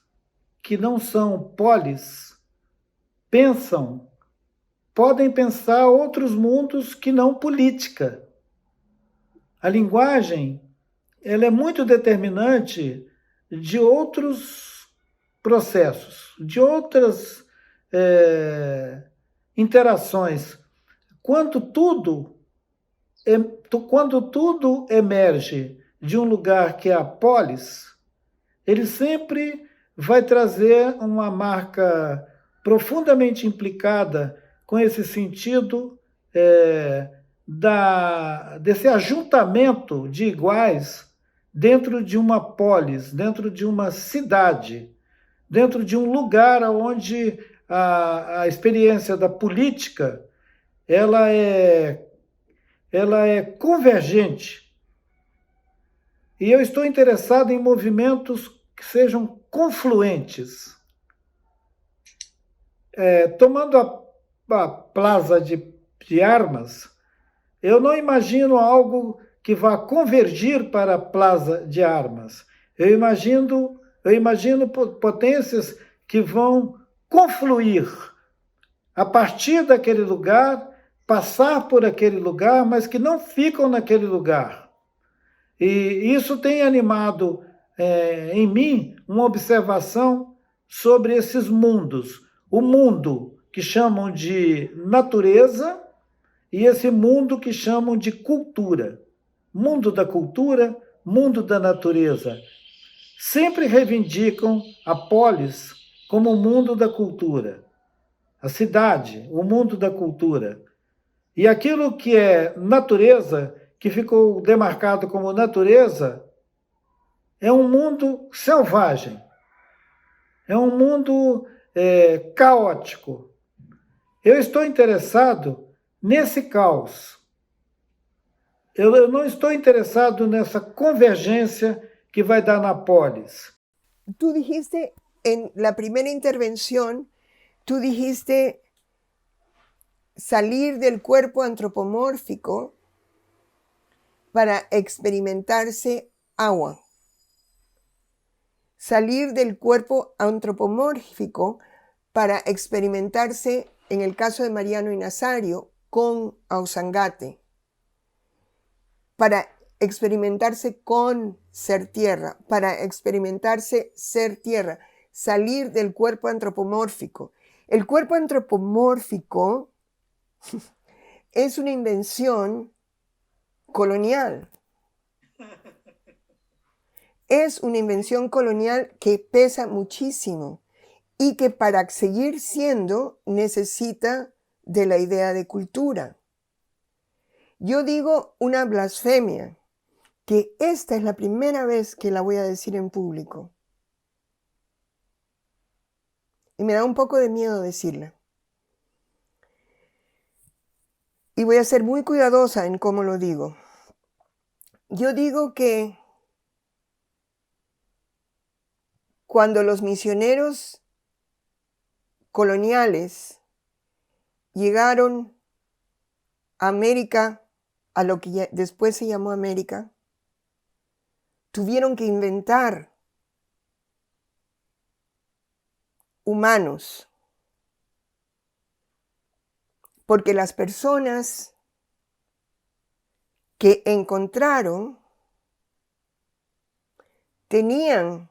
S3: que não são polis pensam, podem pensar outros mundos que não política. A linguagem, ela é muito determinante de outros processos, de outras interações. Quanto tudo quando tudo emerge de um lugar que é a polis, ele sempre vai trazer uma marca profundamente implicada com esse sentido desse ajuntamento de iguais dentro de uma polis, dentro de uma cidade, dentro de um lugar onde a experiência da política ela é convergente. E eu estou interessado em movimentos que sejam confluentes. Tomando a Plaza de Armas, eu não imagino algo que vá convergir para a Plaza de Armas. Eu imagino potências que vão confluir a partir daquele lugar, passar por aquele lugar, mas que não ficam naquele lugar. E isso tem animado em mim uma observação sobre esses mundos. O mundo que chamam de natureza e esse mundo que chamam de cultura. Mundo da cultura, mundo da natureza. Sempre reivindicam a polis como o mundo da cultura. A cidade, o mundo da cultura. E aquilo que é natureza, que ficou demarcado como natureza, é um mundo selvagem. É um mundo caótico. Eu estou interessado nesse caos. Eu não estou interessado nessa convergência que vai dar na polis.
S4: Tú dijiste en la primera intervención, tú dijiste salir del cuerpo antropomórfico para experimentarse agua. Salir del cuerpo antropomórfico para experimentarse, en el caso de Mariano y Nazario, con Ausangate. Para experimentarse con ser tierra, para experimentarse ser tierra, salir del cuerpo antropomórfico. El cuerpo antropomórfico es una invención colonial. Es una invención colonial que pesa muchísimo y que para seguir siendo necesita de la idea de cultura. Yo digo una blasfemia, que esta es la primera vez que la voy a decir en público. Y me da un poco de miedo decirla. Y voy a ser muy cuidadosa en cómo lo digo. Yo digo que cuando los misioneros coloniales llegaron a América, a lo que después se llamó América, tuvieron que inventar humanos, porque las personas que encontraron tenían,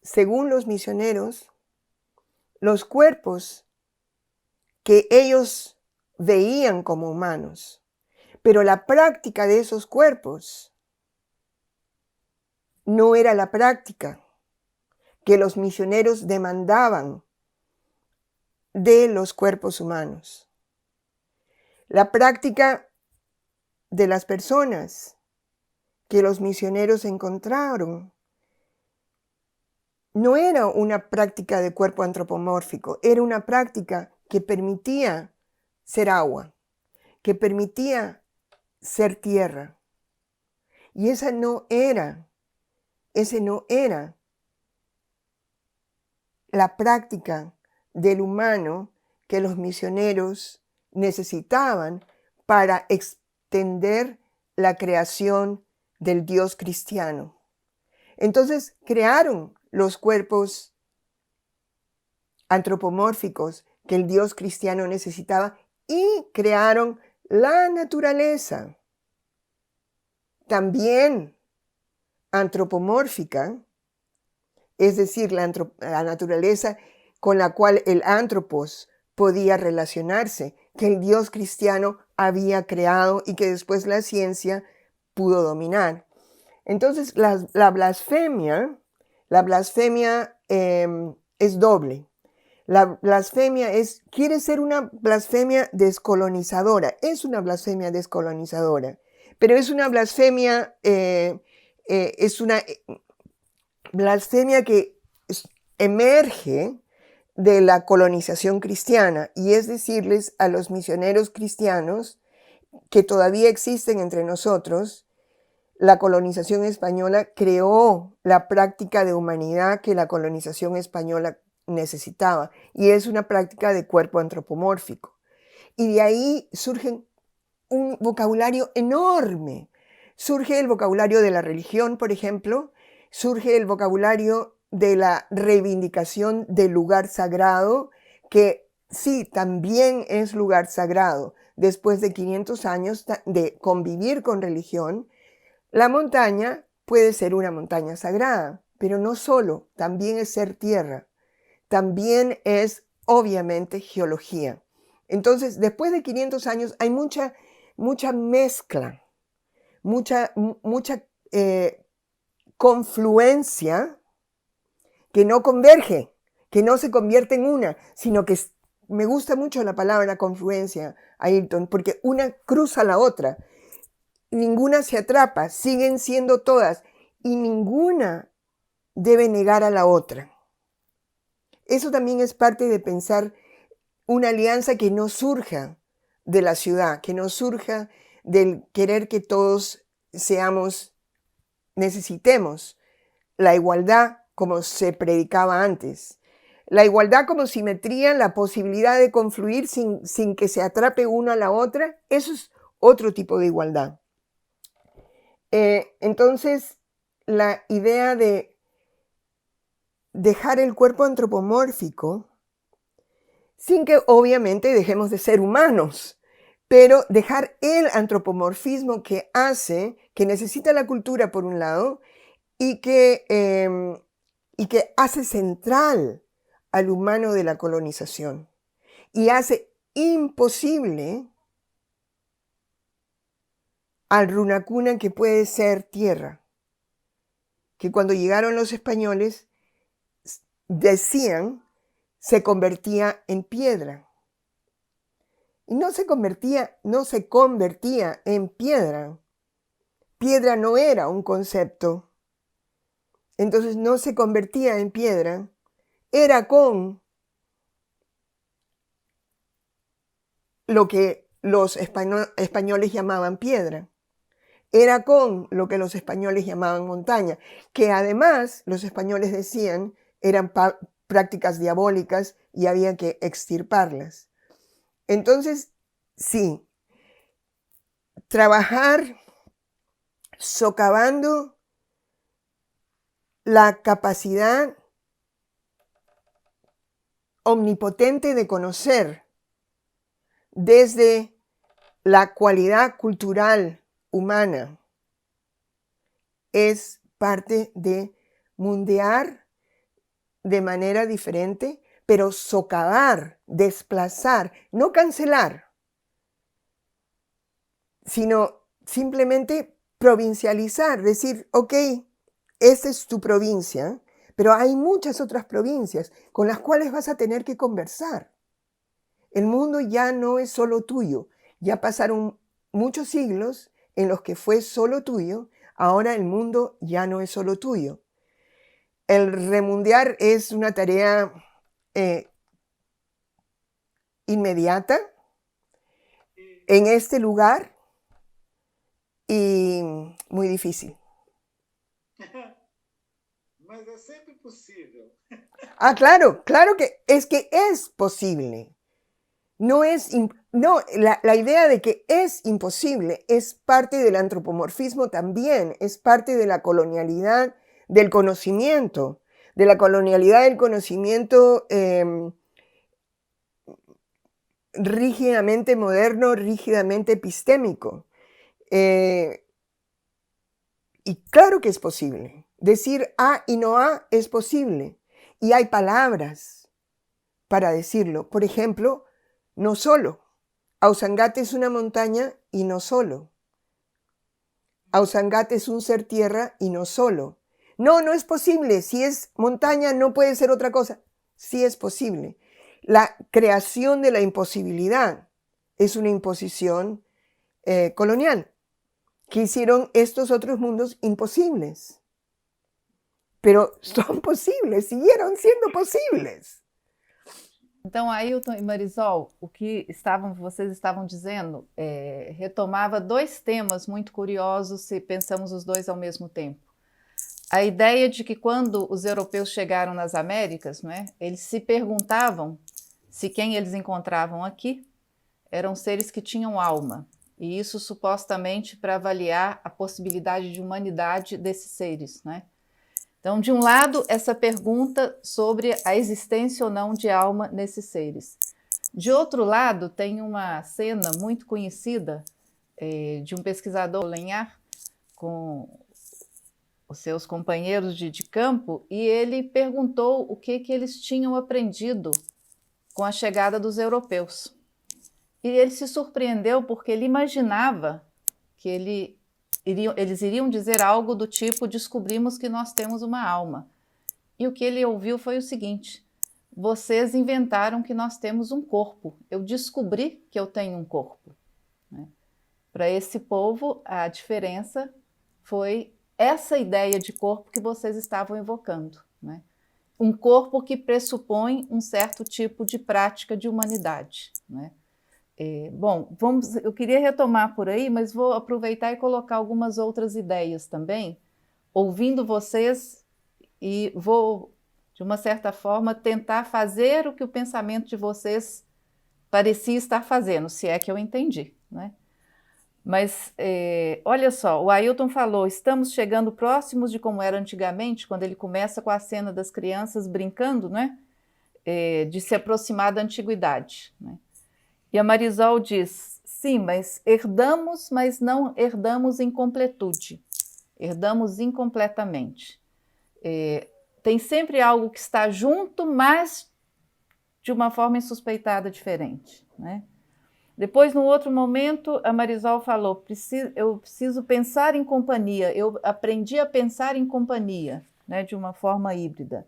S4: según los misioneros, los cuerpos que ellos veían como humanos, pero la práctica de esos cuerpos no era la práctica que los misioneros demandaban de los cuerpos humanos. La práctica de las personas que los misioneros encontraron no era una práctica de cuerpo antropomórfico, era una práctica que permitía ser agua, que permitía ser tierra. Y ese no era la práctica del humano que los misioneros necesitaban para extender la creación del Dios cristiano. Entonces crearon los cuerpos antropomórficos que el Dios cristiano necesitaba y crearon la naturaleza, también antropomórfica, es decir, la naturaleza con la cual el antropos podía relacionarse, que el Dios cristiano había creado y que después la ciencia pudo dominar. Entonces, la blasfemia es doble. La blasfemia quiere ser una blasfemia descolonizadora, es una blasfemia descolonizadora, pero es una blasfemia, blasfemia que emerge de la colonización cristiana, y es decirles a los misioneros cristianos que todavía existen entre nosotros, la colonización española creó la práctica de humanidad que la colonización española necesitaba, y es una práctica de cuerpo antropomórfico. Y de ahí surge un vocabulario enorme. Surge el vocabulario de la religión, por ejemplo, surge el vocabulario de la reivindicación del lugar sagrado, que sí, también es lugar sagrado. Después de 500 años de convivir con religión, la montaña puede ser una montaña sagrada, pero no solo, también es ser tierra, también es obviamente geología. Entonces, después de 500 años hay mucha mezcla, mucha confluencia que no converge, que no se convierte en una, sino que me gusta mucho la palabra confluencia, Ayrton, porque una cruza la otra. Ninguna se atrapa, siguen siendo todas, y ninguna debe negar a la otra. Eso también es parte de pensar una alianza que no surja de la ciudad, que no surja del querer que todos necesitemos la igualdad como se predicaba antes. La igualdad como simetría, la posibilidad de confluir sin que se atrape una a la otra, eso es otro tipo de igualdad. Entonces, la idea de dejar el cuerpo antropomórfico, sin que obviamente dejemos de ser humanos, pero dejar el antropomorfismo que necesita la cultura por un lado, y que hace central al humano de la colonización, y hace imposible al Runacuna que puede ser tierra, que cuando llegaron los españoles decían se convertía en piedra. Y no se convertía en piedra. Piedra no era un concepto. Entonces no se convertía en piedra. Era con lo que los españoles llamaban piedra. Era con lo que los españoles llamaban montaña, que además los españoles decían eran prácticas diabólicas y había que extirparlas. Entonces, sí, trabajar socavando la capacidad omnipotente de conocer desde la cualidad cultural humana es parte de mundear de manera diferente, pero socavar, desplazar, no cancelar, sino simplemente provincializar, decir, ok, esta es tu provincia, pero hay muchas otras provincias con las cuales vas a tener que conversar. El mundo ya no es solo tuyo, ya pasaron muchos siglos en los que fue solo tuyo, ahora el mundo ya no es solo tuyo. El remundear es una tarea inmediata en este lugar y muy difícil.
S3: Mas é sempre possível.
S4: Ah, claro que es posible. La idea de que es imposible es parte del antropomorfismo también, es parte de la colonialidad del conocimiento, rígidamente moderno, rígidamente epistémico. Y claro que es posible. Decir A y no A es posible. Y hay palabras para decirlo. Por ejemplo, no solo. Ausangate es una montaña y no solo. Ausangate es un ser tierra y no solo. No, no es posible. Si es montaña no puede ser otra cosa. Sí es posible. La creación de la imposibilidad es una imposición colonial que hicieron estos otros mundos imposibles. Pero son posibles, siguieron siendo posibles.
S2: Então, Ailton e Marisol, o que vocês estavam dizendo retomava dois temas muito curiosos se pensamos os dois ao mesmo tempo. A ideia de que quando os europeus chegaram nas Américas, né, eles se perguntavam se quem eles encontravam aqui eram seres que tinham alma, e isso supostamente para avaliar a possibilidade de humanidade desses seres, né? Então, de um lado, essa pergunta sobre a existência ou não de alma nesses seres. De outro lado, tem uma cena muito conhecida de um pesquisador Lenhar com os seus companheiros de campo, e ele perguntou o que eles tinham aprendido com a chegada dos europeus. E ele se surpreendeu porque ele imaginava que eles iriam dizer algo do tipo: descobrimos que nós temos uma alma. E o que ele ouviu foi o seguinte: vocês inventaram que nós temos um corpo. Eu descobri que eu tenho um corpo. Né? Para esse povo, a diferença foi essa ideia de corpo que vocês estavam evocando. Né? Um corpo que pressupõe um certo tipo de prática de humanidade. Né? Bom, eu queria retomar por aí, mas vou aproveitar e colocar algumas outras ideias também, ouvindo vocês, e vou, de uma certa forma, tentar fazer o que o pensamento de vocês parecia estar fazendo, se é que eu entendi. Né? Mas, olha só, o Ailton falou, estamos chegando próximos de como era antigamente, quando ele começa com a cena das crianças brincando, né? De se aproximar da antiguidade. Né? E a Marisol diz, sim, mas herdamos, mas não herdamos em completude. Herdamos incompletamente. Tem sempre algo que está junto, mas de uma forma insuspeitada diferente. Né? Depois, no outro momento, a Marisol falou, eu preciso pensar em companhia, eu aprendi a pensar em companhia, né, de uma forma híbrida.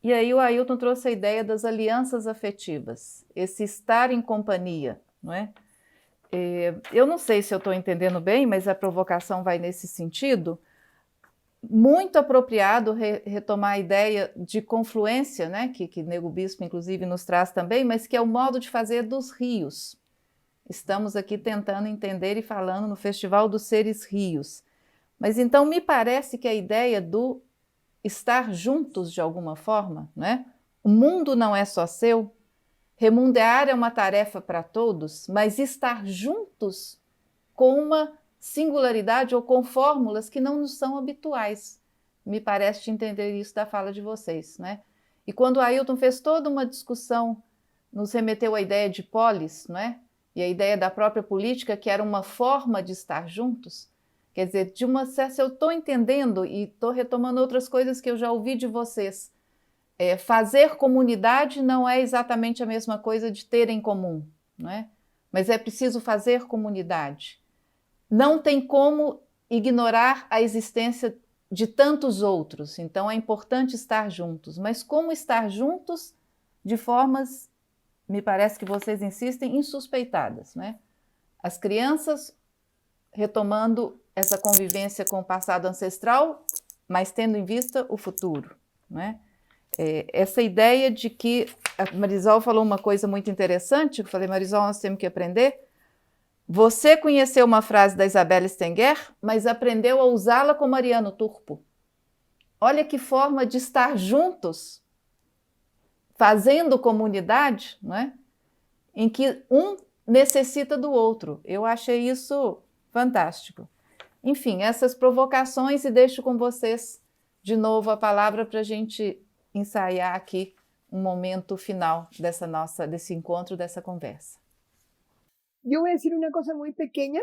S2: E aí o Ailton trouxe a ideia das alianças afetivas, esse estar em companhia. Não é? Eu não sei se eu estou entendendo bem, mas a provocação vai nesse sentido. Muito apropriado retomar a ideia de confluência, né, que Nego Bispo, inclusive, nos traz também, mas que é o modo de fazer dos rios. Estamos aqui tentando entender e falando no Festival dos Seres Rios. Mas então me parece que a ideia do estar juntos de alguma forma, né? O mundo não é só seu, remundear é uma tarefa para todos, mas estar juntos com uma singularidade ou com fórmulas que não nos são habituais. Me parece entender isso da fala de vocês. Né? E quando o Ailton fez toda uma discussão, nos remeteu à ideia de polis, não é? E a ideia da própria política, que era uma forma de estar juntos. Quer dizer, de uma certa, eu estou entendendo e estou retomando outras coisas que eu já ouvi de vocês. Fazer comunidade não é exatamente a mesma coisa de ter em comum, não é? Mas é preciso fazer comunidade. Não tem como ignorar a existência de tantos outros, então é importante estar juntos. Mas como estar juntos de formas, me parece que vocês insistem, insuspeitadas, né? As crianças retomando essa convivência com o passado ancestral, mas tendo em vista o futuro. Né? Essa ideia de que a Marisol falou uma coisa muito interessante, eu falei, Marisol, nós temos que aprender. Você conheceu uma frase da Isabelle Stenger, mas aprendeu a usá-la com Mariano Turpo. Olha que forma de estar juntos, fazendo comunidade, né? Em que um necessita do outro. Eu achei isso fantástico. Enfim, essas provocações, e deixo com vocês de novo a palavra para a gente ensaiar aqui um momento final desse encontro, dessa conversa.
S4: Yo voy a decir una cosa muy pequeña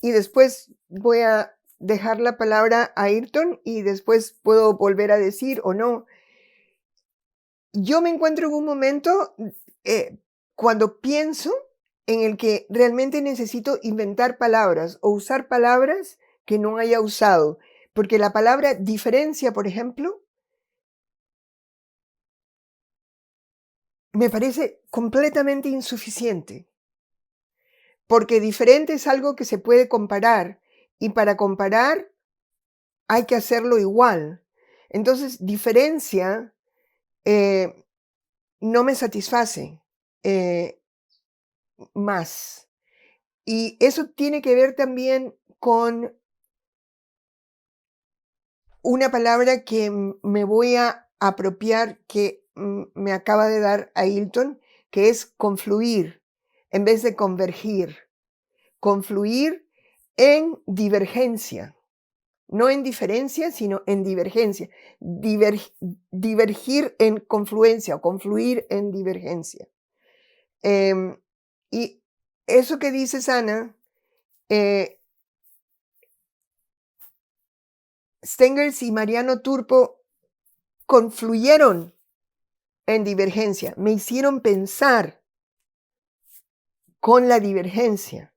S4: y después voy a dejar la palabra a Ayrton y después puedo volver a decir o no. Yo me encuentro en un momento cuando pienso en el que realmente necesito inventar palabras o usar palabras que no haya usado. Porque la palabra diferencia, por ejemplo, me parece completamente insuficiente. Porque diferente es algo que se puede comparar y para comparar hay que hacerlo igual. Entonces, diferencia no me satisface más. Y eso tiene que ver también con una palabra que me voy a apropiar que me acaba de dar Ailton, que es confluir en vez de convergir. Confluir en divergencia. No en diferencia, sino en divergencia. Divergir en confluencia o confluir en divergencia. Y eso que dices, Ana, Stengers y Mariano Turpo confluyeron en divergencia, me hicieron pensar con la divergencia.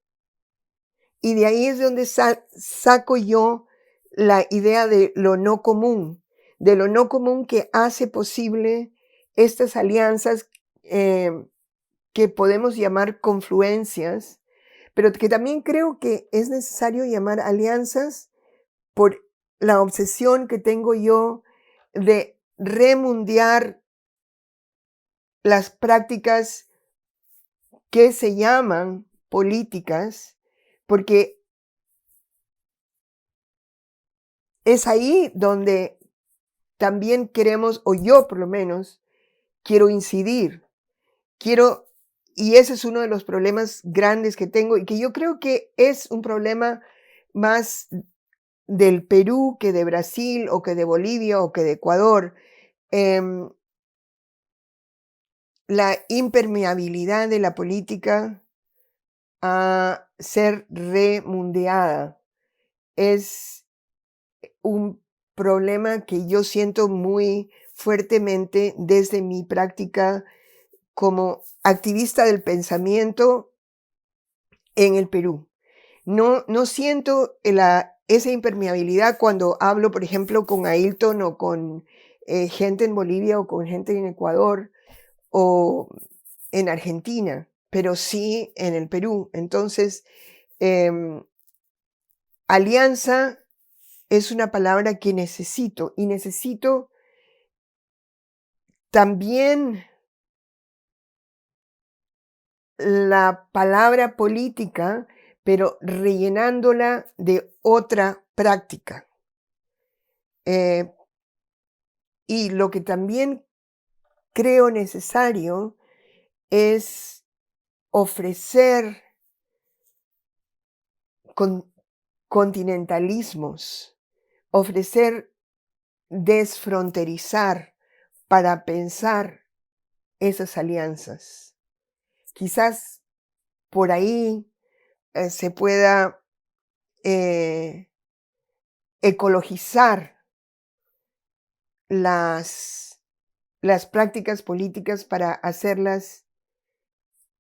S4: Y de ahí es donde saco yo la idea de lo no común que hace posible estas alianzas que podemos llamar confluencias, pero que también creo que es necesario llamar alianzas por la obsesión que tengo yo de remundiar las prácticas que se llaman políticas, porque es ahí donde también queremos, o yo por lo menos, quiero incidir. Y ese es uno de los problemas grandes que tengo y que yo creo que es un problema más del Perú que de Brasil o que de Bolivia o que de Ecuador. La impermeabilidad de la política a ser remundeada es un problema que yo siento muy fuertemente desde mi práctica como activista del pensamiento en el Perú. No siento esa impermeabilidad cuando hablo, por ejemplo, con Ailton o con gente en Bolivia o con gente en Ecuador o en Argentina, pero sí en el Perú. Entonces, alianza es una palabra que necesito y necesito también la palabra política, pero rellenándola de otra práctica. Y lo que también creo necesario es ofrecer continentalismos, ofrecer desfronterizar para pensar esas alianzas. Quizás por ahí se pueda ecologizar las prácticas políticas para hacerlas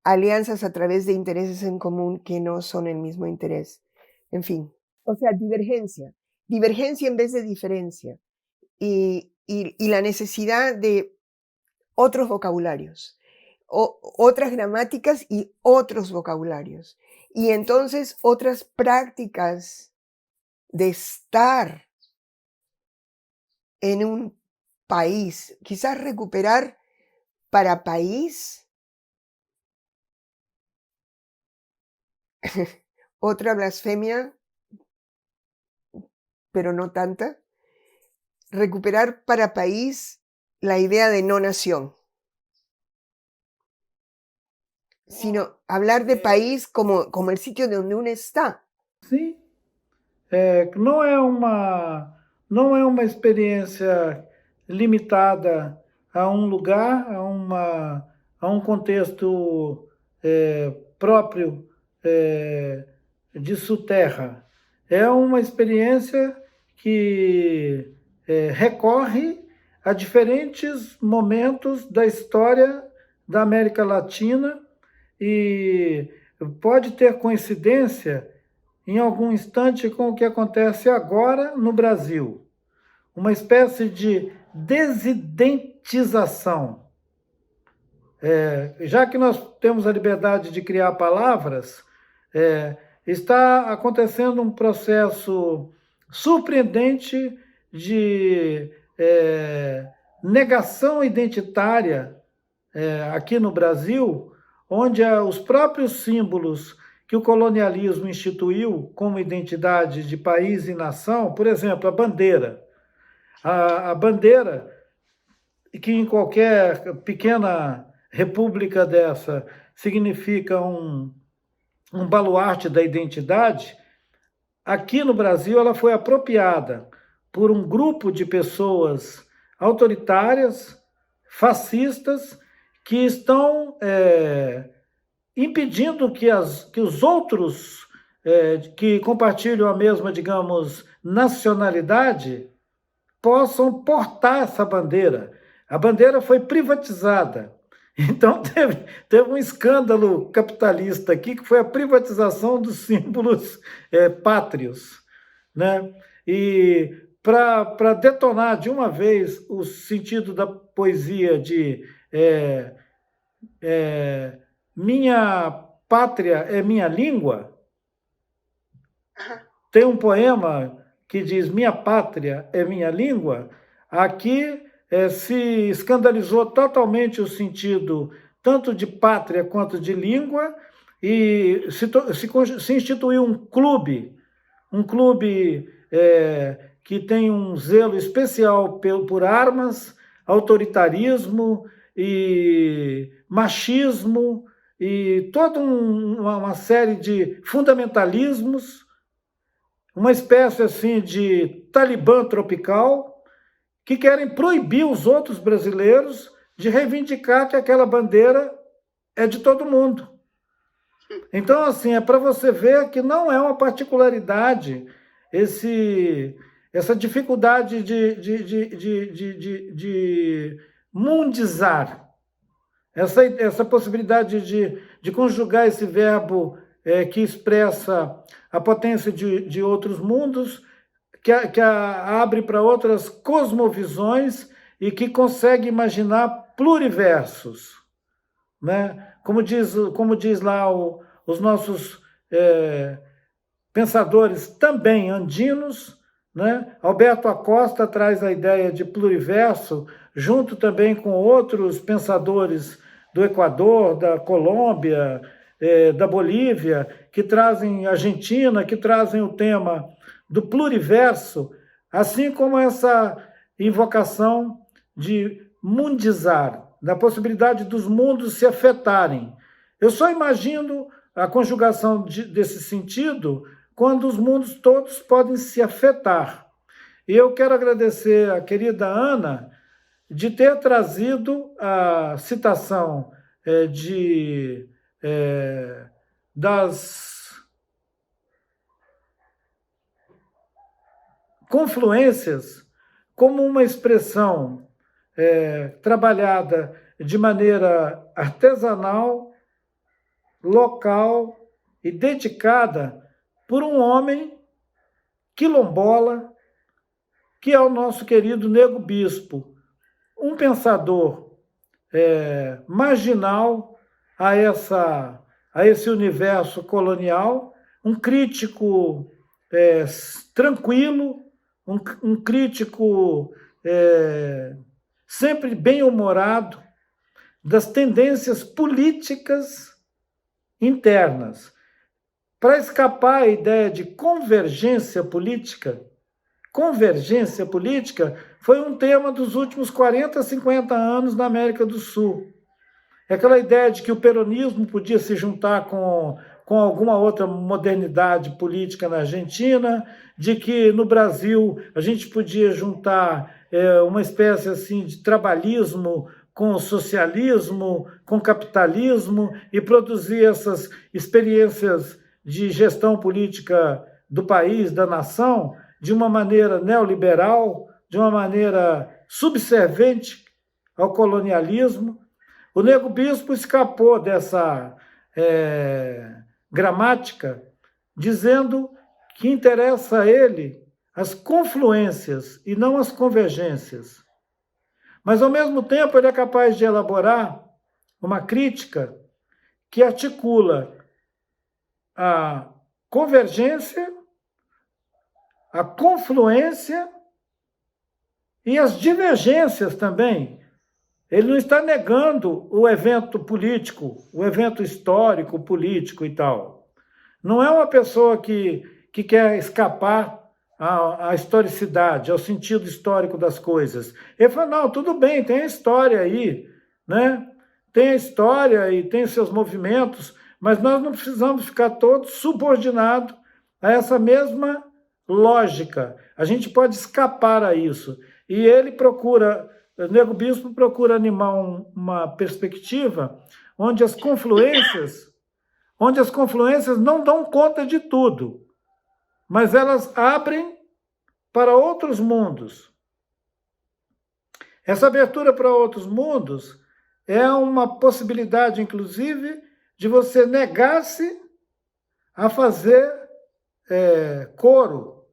S4: alianzas a través de intereses en común que no son el mismo interés. En fin, o sea, divergencia en vez de diferencia y la necesidad de otros vocabularios, otras gramáticas y otros vocabularios. Y entonces otras prácticas de estar en un país, quizás recuperar para país otra blasfemia, pero no tanta, recuperar para país la idea de no nación, sino hablar de país como el sitio donde uno está.
S3: Sim, não é uma experiência limitada a um lugar, a um contexto próprio de sua terra. É uma experiência que recorre a diferentes momentos da história da América Latina e pode ter coincidência em algum instante com o que acontece agora no Brasil. Uma espécie de desidentização. Já que nós temos a liberdade de criar palavras, está acontecendo um processo surpreendente de negação identitária aqui no Brasil, onde os próprios símbolos que o colonialismo instituiu como identidade de país e nação, por exemplo, a bandeira. A bandeira, que em qualquer pequena república dessa significa um baluarte da identidade, aqui no Brasil ela foi apropriada por um grupo de pessoas autoritárias, fascistas, que estão impedindo que os outros que compartilham a mesma, digamos, nacionalidade possam portar essa bandeira. A bandeira foi privatizada. Então teve um escândalo capitalista aqui, que foi a privatização dos símbolos pátrios, né? E para detonar de uma vez o sentido da poesia de minha pátria é minha língua, tem um poema que diz minha pátria é minha língua. Aqui se escandalizou totalmente o sentido tanto de pátria quanto de língua, e se instituiu um clube que tem um zelo especial por armas, autoritarismo e machismo e toda uma série de fundamentalismos, uma espécie assim de talibã tropical, que querem proibir os outros brasileiros de reivindicar que aquela bandeira é de todo mundo. Então, assim, é para você ver que não é uma particularidade essa dificuldade de mundizar, essa possibilidade de conjugar esse verbo que expressa a potência de outros mundos, que abre para outras cosmovisões e que consegue imaginar pluriversos, né? Como diz lá os nossos pensadores também andinos, né? Alberto Acosta traz a ideia de pluriverso, junto também com outros pensadores do Equador, da Colômbia, da Bolívia, que trazem Argentina, que trazem o tema do pluriverso, assim como essa invocação de mundizar, da possibilidade dos mundos se afetarem. Eu só imagino a conjugação desse sentido quando os mundos todos podem se afetar. E eu quero agradecer à querida Ana de ter trazido a citação das confluências como uma expressão trabalhada de maneira artesanal, local e dedicada por um homem quilombola, que é o nosso querido Nego Bispo, um pensador marginal a esse universo colonial, um crítico tranquilo, um crítico sempre bem-humorado das tendências políticas internas. Para escapar à ideia de convergência política foi um tema dos últimos 40, 50 anos na América do Sul. É aquela ideia de que o peronismo podia se juntar com alguma outra modernidade política na Argentina, de que no Brasil a gente podia juntar uma espécie assim de trabalhismo com socialismo, com capitalismo, e produzir essas experiências de gestão política do país, da nação, de uma maneira neoliberal, de uma maneira subservente ao colonialismo. O Nego Bispo escapou dessa gramática, dizendo que interessa a ele as confluências e não as convergências. Mas, ao mesmo tempo, ele é capaz de elaborar uma crítica que articula a convergência, a confluência e as divergências também. Ele não está negando o evento político, o evento histórico, político e tal. Não é uma pessoa que quer escapar à historicidade, ao sentido histórico das coisas. Ele fala, não, tudo bem, tem a história aí, né? Tem a história e tem seus movimentos, mas nós não precisamos ficar todos subordinados a essa mesma lógica. A gente pode escapar a isso. E ele procura, o Nego Bispo procura animar uma perspectiva onde as confluências não dão conta de tudo, mas elas abrem para outros mundos. Essa abertura para outros mundos é uma possibilidade, inclusive, de você negar-se a fazer coro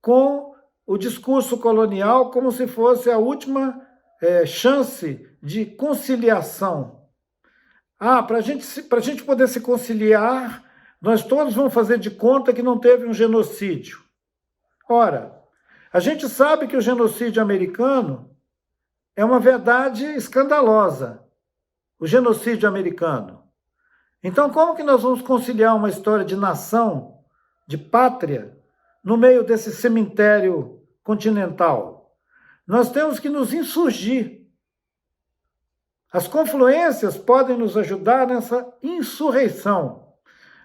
S3: com o discurso colonial como se fosse a última chance de conciliação. Para a gente poder se conciliar, nós todos vamos fazer de conta que não teve um genocídio. Ora, a gente sabe que o genocídio americano é uma verdade escandalosa, o genocídio americano. Então, como que nós vamos conciliar uma história de nação, de pátria, no meio desse cemitério continental? Nós temos que nos insurgir. As confluências podem nos ajudar nessa insurreição.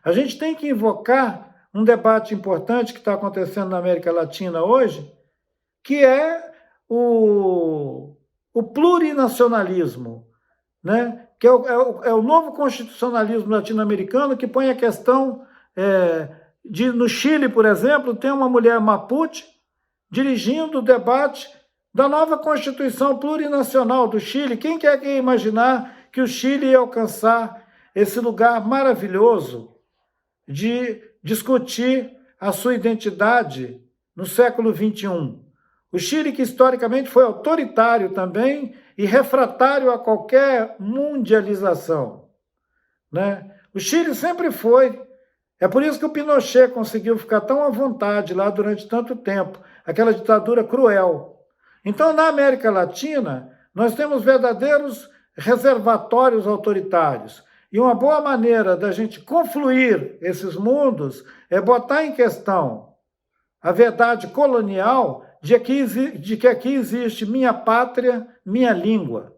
S3: A gente tem que invocar um debate importante que está acontecendo na América Latina hoje, que é o plurinacionalismo, né? Que é o novo constitucionalismo latino-americano, que põe a questão no Chile, por exemplo, tem uma mulher mapuche dirigindo o debate da nova Constituição Plurinacional do Chile. Quem quer imaginar que o Chile ia alcançar esse lugar maravilhoso de discutir a sua identidade no século XXI? O Chile, que historicamente foi autoritário também e refratário a qualquer mundialização, né? O Chile sempre foi. É por isso que o Pinochet conseguiu ficar tão à vontade lá durante tanto tempo, aquela ditadura cruel. Então, na América Latina, nós temos verdadeiros reservatórios autoritários. E uma boa maneira da gente confluir esses mundos é botar em questão a verdade colonial de que aqui existe minha pátria, minha língua.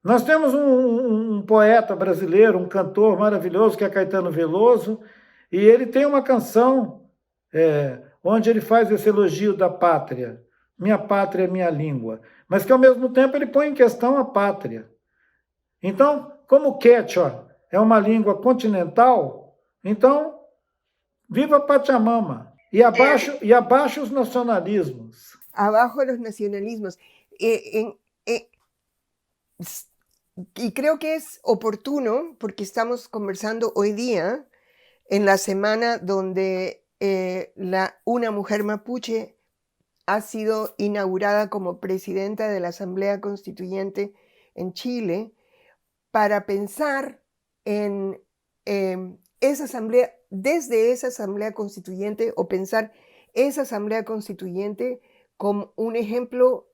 S3: Nós temos um poeta brasileiro, um cantor maravilhoso, que é Caetano Veloso, e ele tem uma canção onde ele faz esse elogio da pátria. Minha pátria é minha língua. Mas que, ao mesmo tempo, ele põe em questão a pátria. Então, como o Quechua é uma língua continental, então, viva Pachamama! E abaixo os nacionalismos.
S4: Abajo los nacionalismos. Y creo que es oportuno, porque estamos conversando hoy día, en la semana donde una mujer mapuche ha sido inaugurada como presidenta de la Asamblea Constituyente en Chile, para pensar en esa asamblea, desde esa Asamblea Constituyente, o pensar esa Asamblea Constituyente como un ejemplo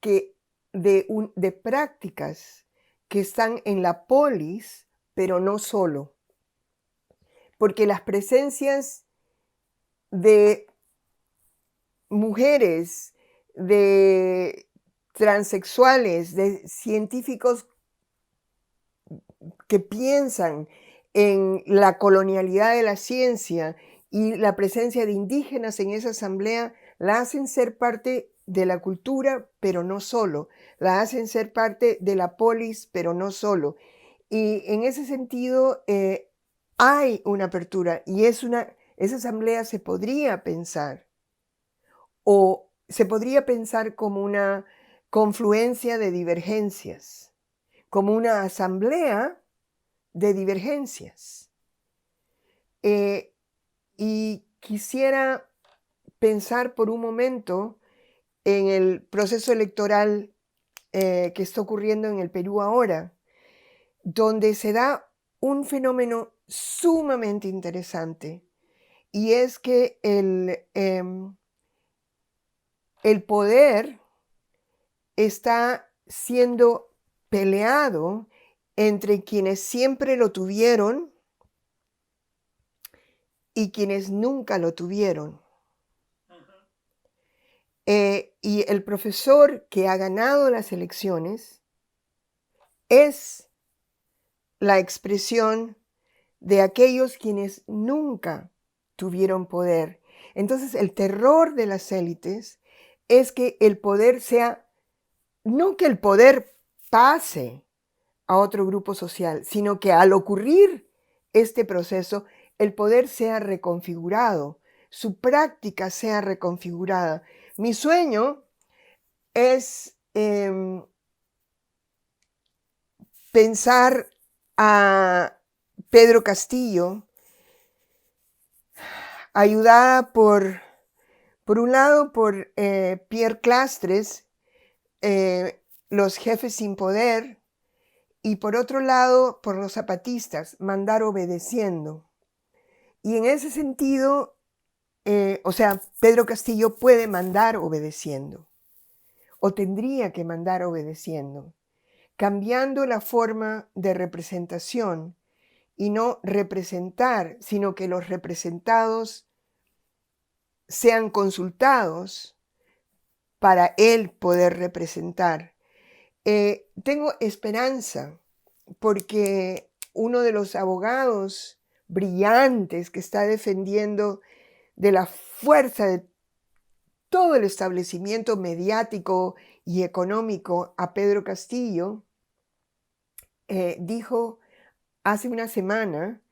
S4: de prácticas que están en la polis, pero no solo. Porque las presencias de mujeres, de transexuales, de científicos que piensan en la colonialidad de la ciencia y la presencia de indígenas en esa asamblea, la hacen ser parte de la cultura, pero no solo. La hacen ser parte de la polis, pero no solo. Y en ese sentido hay una apertura, y esa asamblea se podría pensar, o se podría pensar como una confluencia de divergencias, como una asamblea de divergencias. Y quisiera pensar por un momento en el proceso electoral que está ocurriendo en el Perú ahora, donde se da un fenómeno sumamente interesante, y es que el poder está siendo peleado entre quienes siempre lo tuvieron y quienes nunca lo tuvieron. Y el profesor que ha ganado las elecciones es la expresión de aquellos quienes nunca tuvieron poder. Entonces, el terror de las élites es que el poder sea, no que el poder pase a otro grupo social, sino que al ocurrir este proceso, el poder sea reconfigurado, su práctica sea reconfigurada. Mi sueño es pensar a Pedro Castillo, ayudada por un lado por Pierre Clastres, los jefes sin poder, y por otro lado por los zapatistas, mandar obedeciendo. Y en ese sentido, Pedro Castillo puede mandar obedeciendo, o tendría que mandar obedeciendo, cambiando la forma de representación y no representar, sino que los representados sean consultados para él poder representar. Tengo esperanza porque uno de los abogados brillantes que está defendiendo de la fuerza de todo el establecimiento mediático y económico a Pedro Castillo, dijo hace una semana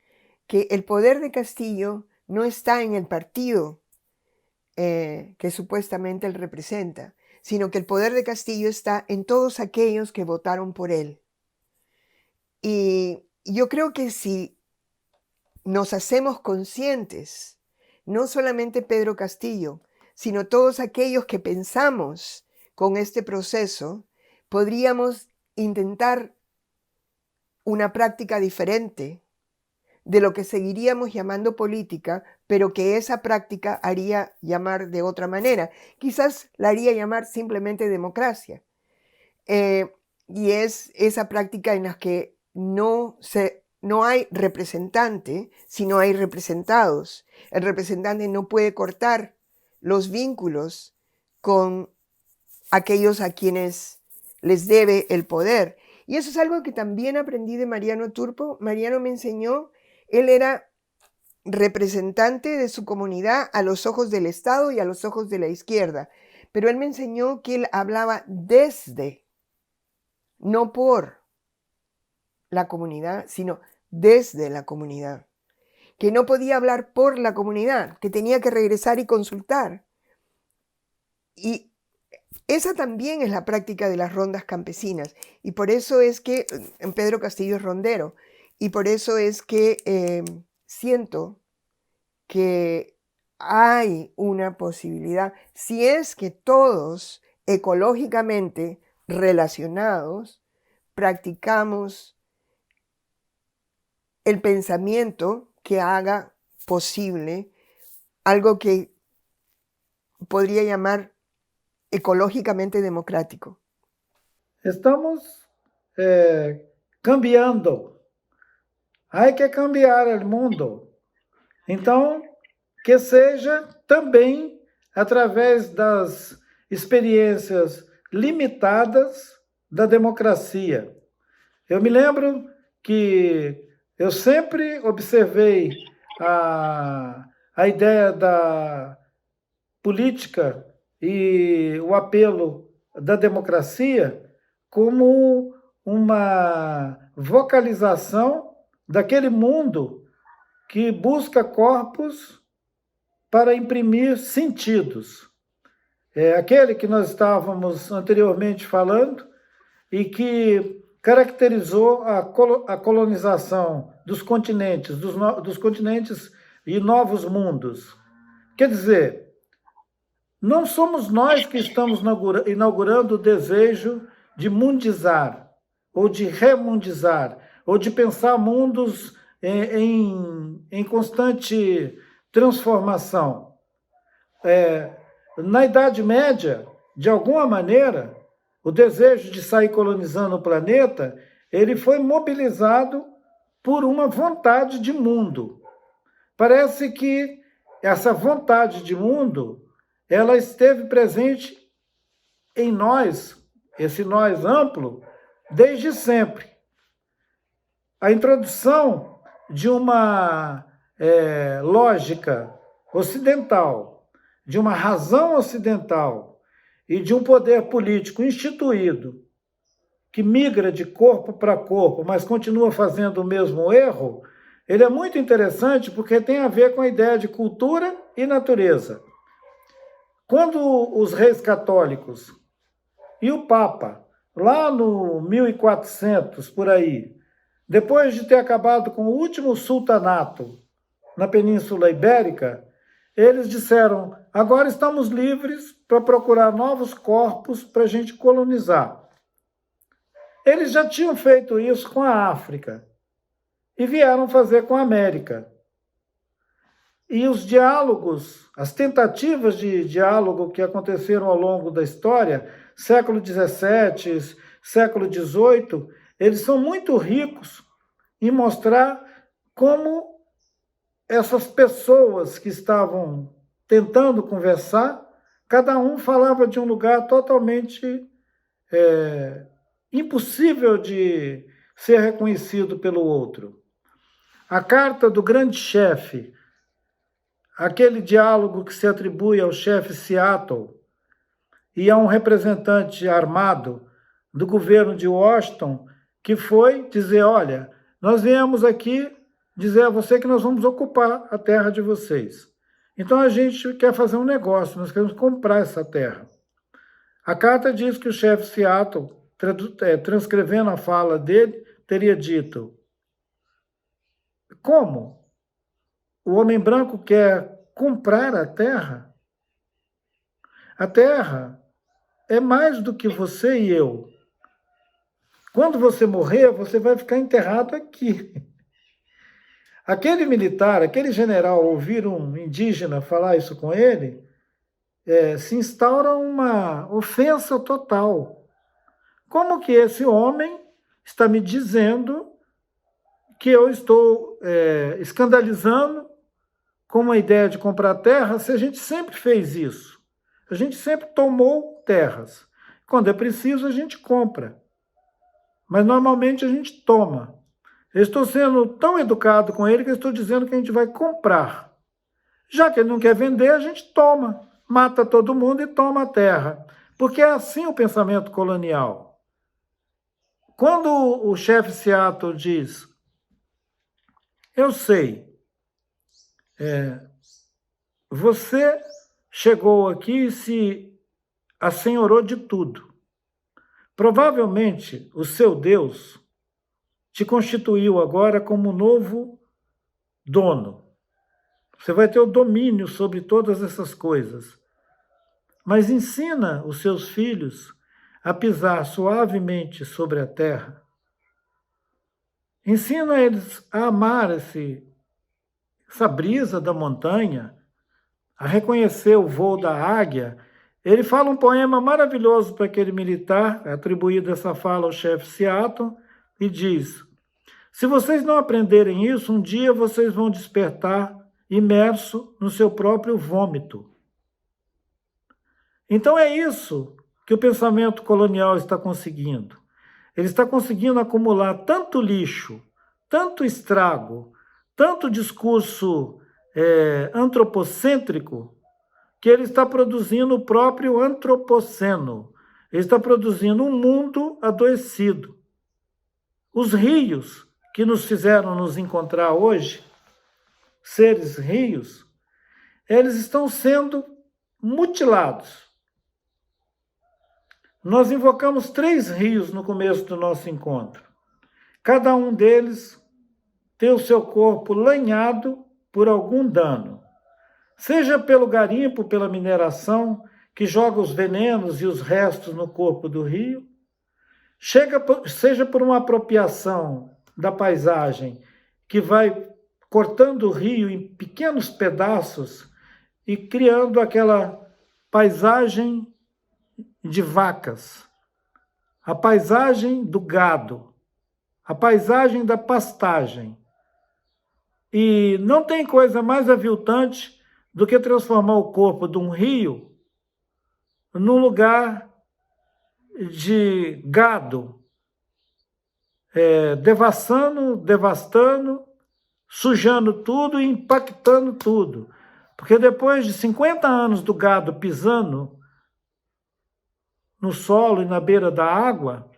S4: que el poder de Castillo no está en el partido que supuestamente él representa, sino que el poder de Castillo está en todos aquellos que votaron por él. Y yo creo que si nos hacemos conscientes, no solamente Pedro Castillo, sino todos aquellos que pensamos con este proceso, podríamos intentar una práctica diferente de lo que seguiríamos llamando política, pero que esa práctica haría llamar de otra manera. Quizás la haría llamar simplemente democracia. Y es esa práctica en la que no hay representante, sino hay representados. El representante no puede cortar los vínculos con aquellos a quienes les debe el poder. Y eso es algo que también aprendí de Mariano Turpo. Mariano me enseñó, él era representante de su comunidad a los ojos del Estado y a los ojos de la izquierda. Pero él me enseñó que él hablaba desde, no por la comunidad, sino desde la comunidad. Que no podía hablar por la comunidad, que tenía que regresar y consultar. Y esa también es la práctica de las rondas campesinas. Y por eso es que Pedro Castillo es rondero. Y por eso es que siento que hay una posibilidad, si es que todos ecológicamente relacionados practicamos el pensamiento que haga posible algo que podría llamar ecológicamente democrático.
S3: Estamos cambiando. Há que cambiar o mundo. Então, que seja também através das experiências limitadas da democracia. Eu me lembro que eu sempre observei a ideia da política e o apelo da democracia como uma vocalização daquele mundo que busca corpos para imprimir sentidos. É aquele que nós estávamos anteriormente falando e que caracterizou a colonização dos continentes, dos continentes e novos mundos. Quer dizer, não somos nós que estamos inaugurando o desejo de mundizar, ou de remundizar, ou de pensar mundos em constante transformação. Na Idade Média, de alguma maneira, o desejo de sair colonizando o planeta, ele foi mobilizado por uma vontade de mundo. Parece que essa vontade de mundo, ela esteve presente em nós, esse nós amplo, desde sempre. A introdução de uma lógica ocidental, de uma razão ocidental e de um poder político instituído que migra de corpo para corpo, mas continua fazendo o mesmo erro, ele é muito interessante porque tem a ver com a ideia de cultura e natureza. Quando os reis católicos e o Papa, lá no 1400, por aí, depois de ter acabado com o último sultanato na Península Ibérica, eles disseram, agora estamos livres para procurar novos corpos para a gente colonizar. Eles já tinham feito isso com a África e vieram fazer com a América. E os diálogos, as tentativas de diálogo que aconteceram ao longo da história, século XVII, século XVIII, eles são muito ricos em mostrar como essas pessoas que estavam tentando conversar, cada um falava de um lugar totalmente impossível de ser reconhecido pelo outro. A carta do grande chefe, aquele diálogo que se atribui ao chefe Seattle e a um representante armado do governo de Washington, que foi dizer, olha, nós viemos aqui dizer a você que nós vamos ocupar a terra de vocês. Então a gente quer fazer um negócio, nós queremos comprar essa terra. A carta diz que o chefe Seattle, transcrevendo a fala dele, teria dito, como? O homem branco quer comprar a terra? A terra é mais do que você e eu. Quando você morrer, você vai ficar enterrado aqui. Aquele militar, aquele general, ouvir um indígena falar isso com ele, se instaura uma ofensa total. Como que esse homem está me dizendo que eu estou escandalizando com uma ideia de comprar terra, se a gente sempre fez isso? A gente sempre tomou terras. Quando é preciso, a gente compra. Mas normalmente a gente toma. Eu estou sendo tão educado com ele que eu estou dizendo que a gente vai comprar. Já que ele não quer vender, a gente toma. Mata todo mundo e toma a terra. Porque é assim o pensamento colonial. Quando o chefe Seattle diz, eu sei, você chegou aqui e se assenhorou de tudo. Provavelmente o seu Deus te constituiu agora como novo dono. Você vai ter o domínio sobre todas essas coisas. Mas ensina os seus filhos a pisar suavemente sobre a terra. Ensina eles a amar essa brisa da montanha, a reconhecer o voo da águia. Ele fala um poema maravilhoso para aquele militar, atribuído essa fala ao chefe Seattle, e diz, se vocês não aprenderem isso, um dia vocês vão despertar imerso no seu próprio vômito. Então é isso que o pensamento colonial está conseguindo. Ele está conseguindo acumular tanto lixo, tanto estrago, tanto discurso antropocêntrico, que ele está produzindo o próprio antropoceno. Ele está produzindo um mundo adoecido. Os rios que nos fizeram nos encontrar hoje, seres rios, eles estão sendo mutilados. Nós invocamos 3 rios no começo do nosso encontro. Cada um deles tem o seu corpo lanhado por algum dano. Seja pelo garimpo, pela mineração, que joga os venenos e os restos no corpo do rio, seja por uma apropriação da paisagem, que vai cortando o rio em pequenos pedaços e criando aquela paisagem de vacas, a paisagem do gado, a paisagem da pastagem. E não tem coisa mais aviltante do que transformar o corpo de um rio num lugar de gado, devastando, sujando tudo e impactando tudo. Porque depois de 50 anos do gado pisando no solo e na beira da água,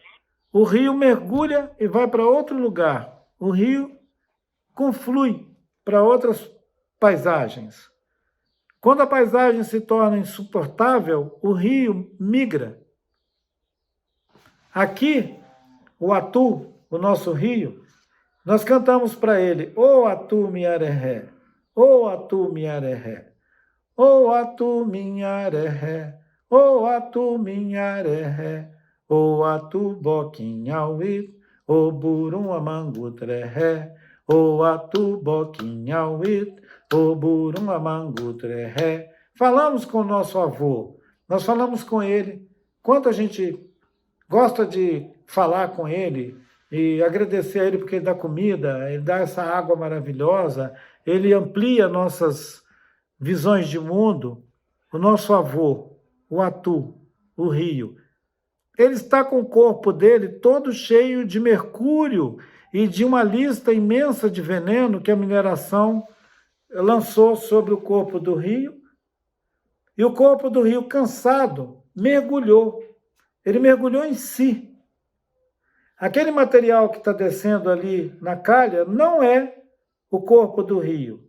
S3: o rio mergulha e vai para outro lugar. O rio conflui para outras paisagens. Quando a paisagem se torna insuportável, o rio migra. Aqui, o Atu, o nosso rio, nós cantamos para ele: "Ô Atu Miareré, ô Atu Miareré, ô Atu Miareré, ô Atu Miareré, ô Atu Boquinhauí, ô Burum Amangutreré, ô Atu Boquinhauí, ô Burum Amangutreré." Falamos com o nosso avô, nós falamos com ele. Quanto a gente gosta de falar com ele e agradecer a ele porque ele dá comida, ele dá essa água maravilhosa, ele amplia nossas visões de mundo. O nosso avô, o Atu, o rio, ele está com o corpo dele todo cheio de mercúrio e de uma lista imensa de veneno que a mineração lançou sobre o corpo do rio. E o corpo do rio, cansado, mergulhou. Ele mergulhou em si. Aquele material que está descendo ali na calha não é o corpo do rio.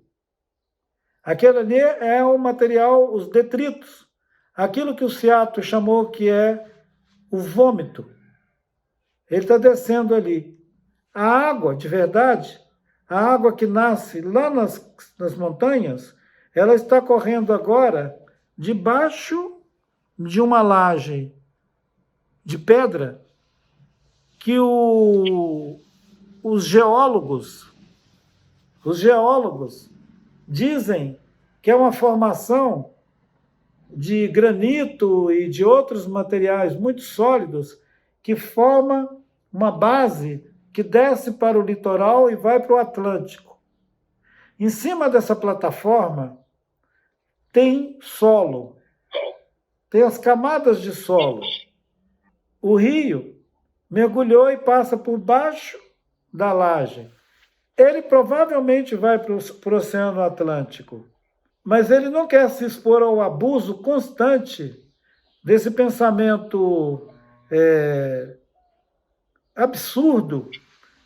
S3: Aquele ali é o material, os detritos. Aquilo que o Seattle chamou que é o vômito. Ele está descendo ali. A água, de verdade, a água que nasce lá nas montanhas, ela está correndo agora debaixo de uma laje de pedra que os geólogos dizem que é uma formação de granito e de outros materiais muito sólidos que forma uma base que desce para o litoral e vai para o Atlântico. Em cima dessa plataforma tem solo, tem as camadas de solo. O rio mergulhou e passa por baixo da laje. Ele provavelmente vai para o Oceano Atlântico, mas ele não quer se expor ao abuso constante desse pensamento absurdo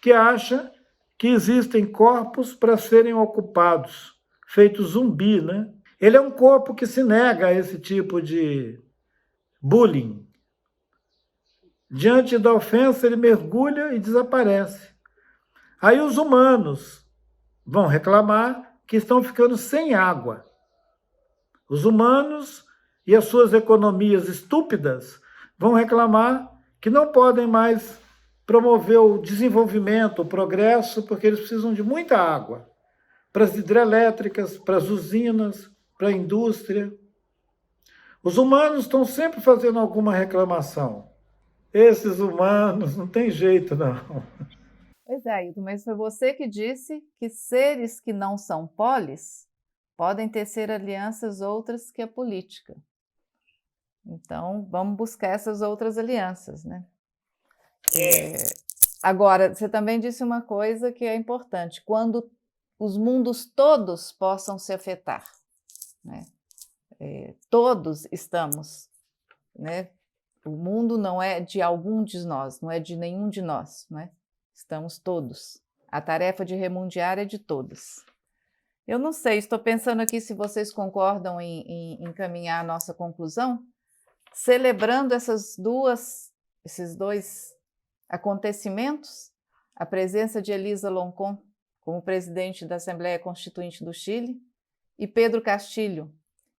S3: que acha que existem corpos para serem ocupados, feito zumbi, né? Ele é um corpo que se nega a esse tipo de bullying. Diante da ofensa, ele mergulha e desaparece. Aí os humanos vão reclamar que estão ficando sem água. Os humanos e as suas economias estúpidas vão reclamar que não podem mais promover o desenvolvimento, o progresso, porque eles precisam de muita água para as hidrelétricas, para as usinas, para a indústria. Os humanos estão sempre fazendo alguma reclamação. Esses humanos não tem jeito, não.
S2: Pois é, Ailton, mas foi você que disse que seres que não são polis podem tecer alianças outras que a política. Então, vamos buscar essas outras alianças, né? Agora, você também disse uma coisa que é importante, quando os mundos todos possam se afetar, né? Todos estamos, né? O mundo não é de algum de nós, não é de nenhum de nós, né? Estamos todos. A tarefa de remundiar é de todos. Eu não sei, estou pensando aqui se vocês concordam em encaminhar a nossa conclusão. celebrando esses dois acontecimentos, a presença de Elisa Loncón como presidente da Assembleia Constituinte do Chile e Pedro Castillo,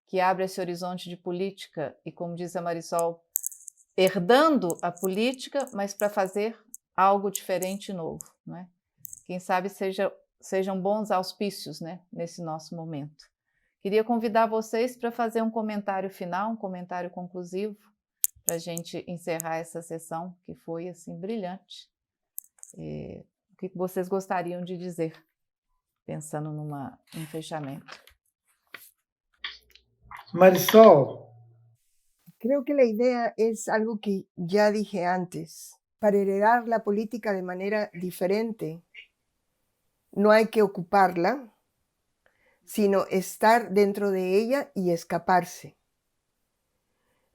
S2: que abre esse horizonte de política e, como diz a Marisol, herdando a política, mas para fazer algo diferente e novo, né? Quem sabe sejam bons auspícios, né, nesse nosso momento. Queria convidar vocês para fazer um comentário final, um comentário conclusivo, para a gente encerrar essa sessão, que foi assim brilhante. O que vocês gostariam de dizer, pensando num fechamento?
S3: Marisol.
S4: Creo que la idea es algo que ya dije antes. Para heredar la política de manera diferente, no hay que ocuparla, sino estar dentro de ella y escaparse.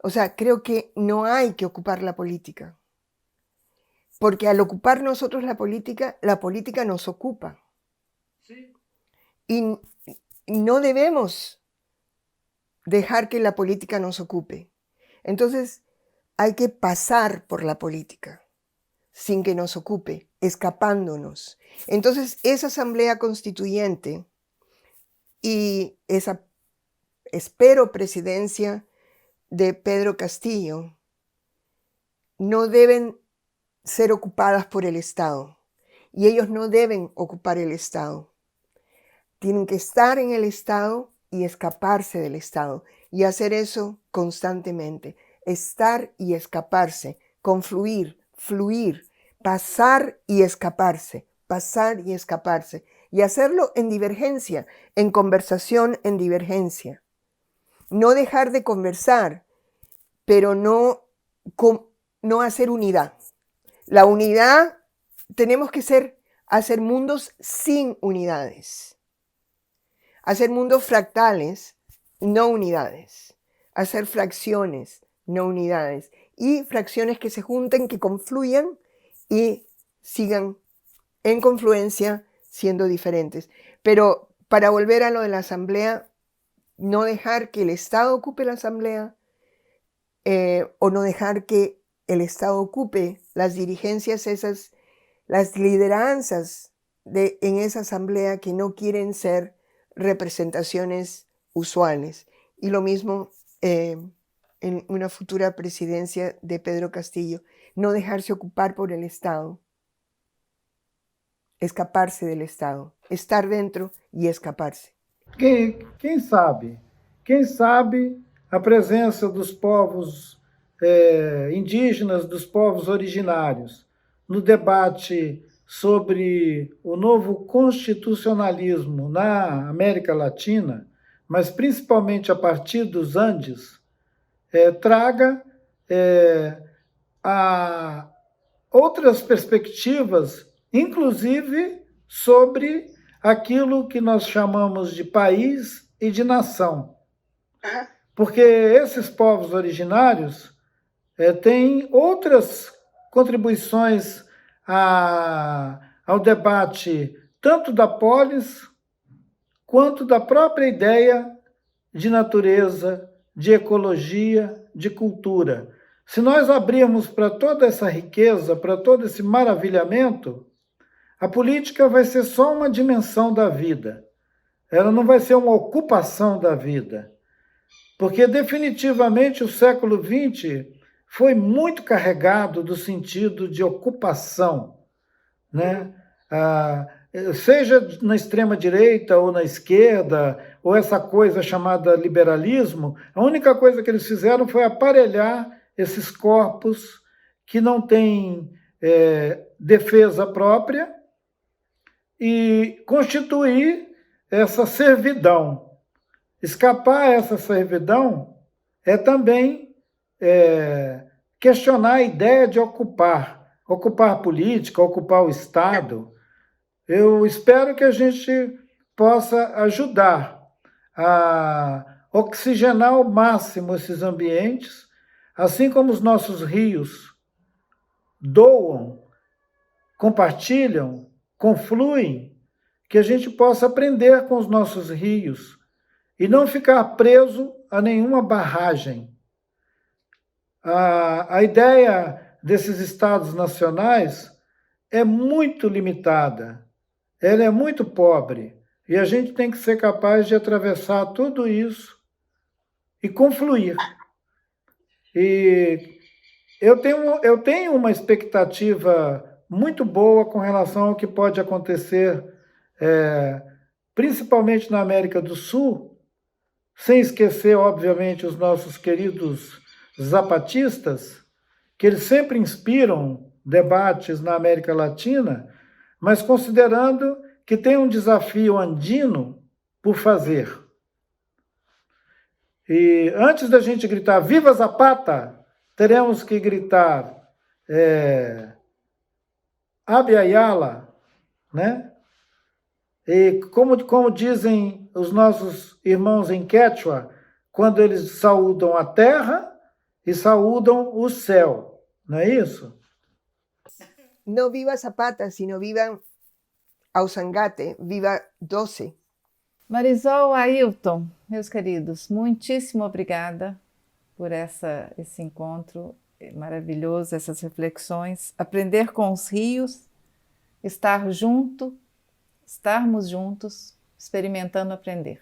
S4: O sea, creo que no hay que ocupar la política. Porque al ocupar nosotros la política nos ocupa. Sí. Y no debemos dejar que la política nos ocupe. Entonces, hay que pasar por la política sin que nos ocupe, escapándonos. Entonces, esa asamblea constituyente y esa, espero, presidencia de Pedro Castillo no deben ser ocupadas por el Estado. Y ellos no deben ocupar el Estado. Tienen que estar en el Estado y escaparse del Estado. Y hacer eso constantemente. Estar y escaparse. Confluir, fluir. Pasar y escaparse. Pasar y escaparse. Y hacerlo en divergencia. En conversación en divergencia. No dejar de conversar, pero no hacer unidad. La unidad, tenemos que hacer mundos sin unidades. Hacer mundos fractales, no unidades. Hacer fracciones, no unidades. Y fracciones que se junten, que confluyan y sigan en confluencia siendo diferentes. Pero para volver a lo de la asamblea, no dejar que el Estado ocupe la asamblea o no dejar que el Estado ocupe las dirigencias esas, las lideranzas en esa asamblea que no quieren ser representaciones usuales. Y lo mismo en una futura presidencia de Pedro Castillo, no dejarse ocupar por el Estado, escaparse del Estado, estar dentro y escaparse.
S3: Quem sabe? Quem sabe a presença dos povos indígenas, dos povos originários, no debate sobre o novo constitucionalismo na América Latina, mas principalmente a partir dos Andes, traga a outras perspectivas, inclusive sobre aquilo que nós chamamos de país e de nação. Porque esses povos originários têm outras contribuições ao debate, tanto da polis, quanto da própria ideia de natureza, de ecologia, de cultura. Se nós abrirmos para toda essa riqueza, para todo esse maravilhamento, a política vai ser só uma dimensão da vida. Ela não vai ser uma ocupação da vida. Porque, definitivamente, o século XX foi muito carregado do sentido de ocupação, né? Seja na extrema-direita ou na esquerda, ou essa coisa chamada liberalismo, a única coisa que eles fizeram foi aparelhar esses corpos que não têm defesa própria e constituir essa servidão. Escapar a essa servidão é também questionar a ideia de ocupar a política, ocupar o Estado. Eu espero que a gente possa ajudar a oxigenar ao máximo esses ambientes, assim como os nossos rios doam, compartilham, confluem, que a gente possa aprender com os nossos rios e não ficar preso a nenhuma barragem. a ideia desses estados nacionais é muito limitada, ela é muito pobre, e a gente tem que ser capaz de atravessar tudo isso e confluir. E eu tenho uma expectativa muito boa com relação ao que pode acontecer, principalmente na América do Sul, sem esquecer, obviamente, os nossos queridos zapatistas, que eles sempre inspiram debates na América Latina, mas considerando que tem um desafio andino por fazer. E antes da gente gritar "Viva Zapata!", teremos que gritar Abya Yala, né? E como dizem os nossos irmãos em Quechua, quando eles saúdam a terra e saúdam o céu, não é isso?
S4: No viva Zapata, sino viva Ausangate, viva 12.
S2: Marisol, Ailton, meus queridos, muitíssimo obrigada por esse encontro maravilhoso, essas reflexões. Aprender com os rios, estarmos juntos, experimentando aprender.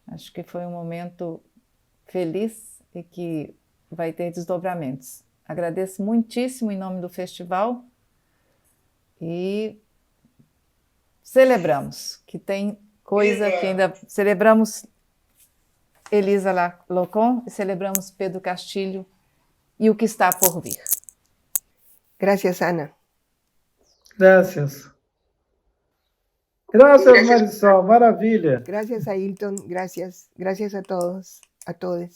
S2: Acho que foi um momento feliz e que vai ter desdobramentos. Agradeço muitíssimo em nome do festival e celebramos, que tem coisa que ainda... Celebramos Elisa Locon e celebramos Pedro Castilho e o que está por vir.
S4: Gracias, Ana.
S3: Gracias. Gracias, Marisol, maravilha.
S4: Gracias, Ailton. Gracias. Gracias a todos, a todos.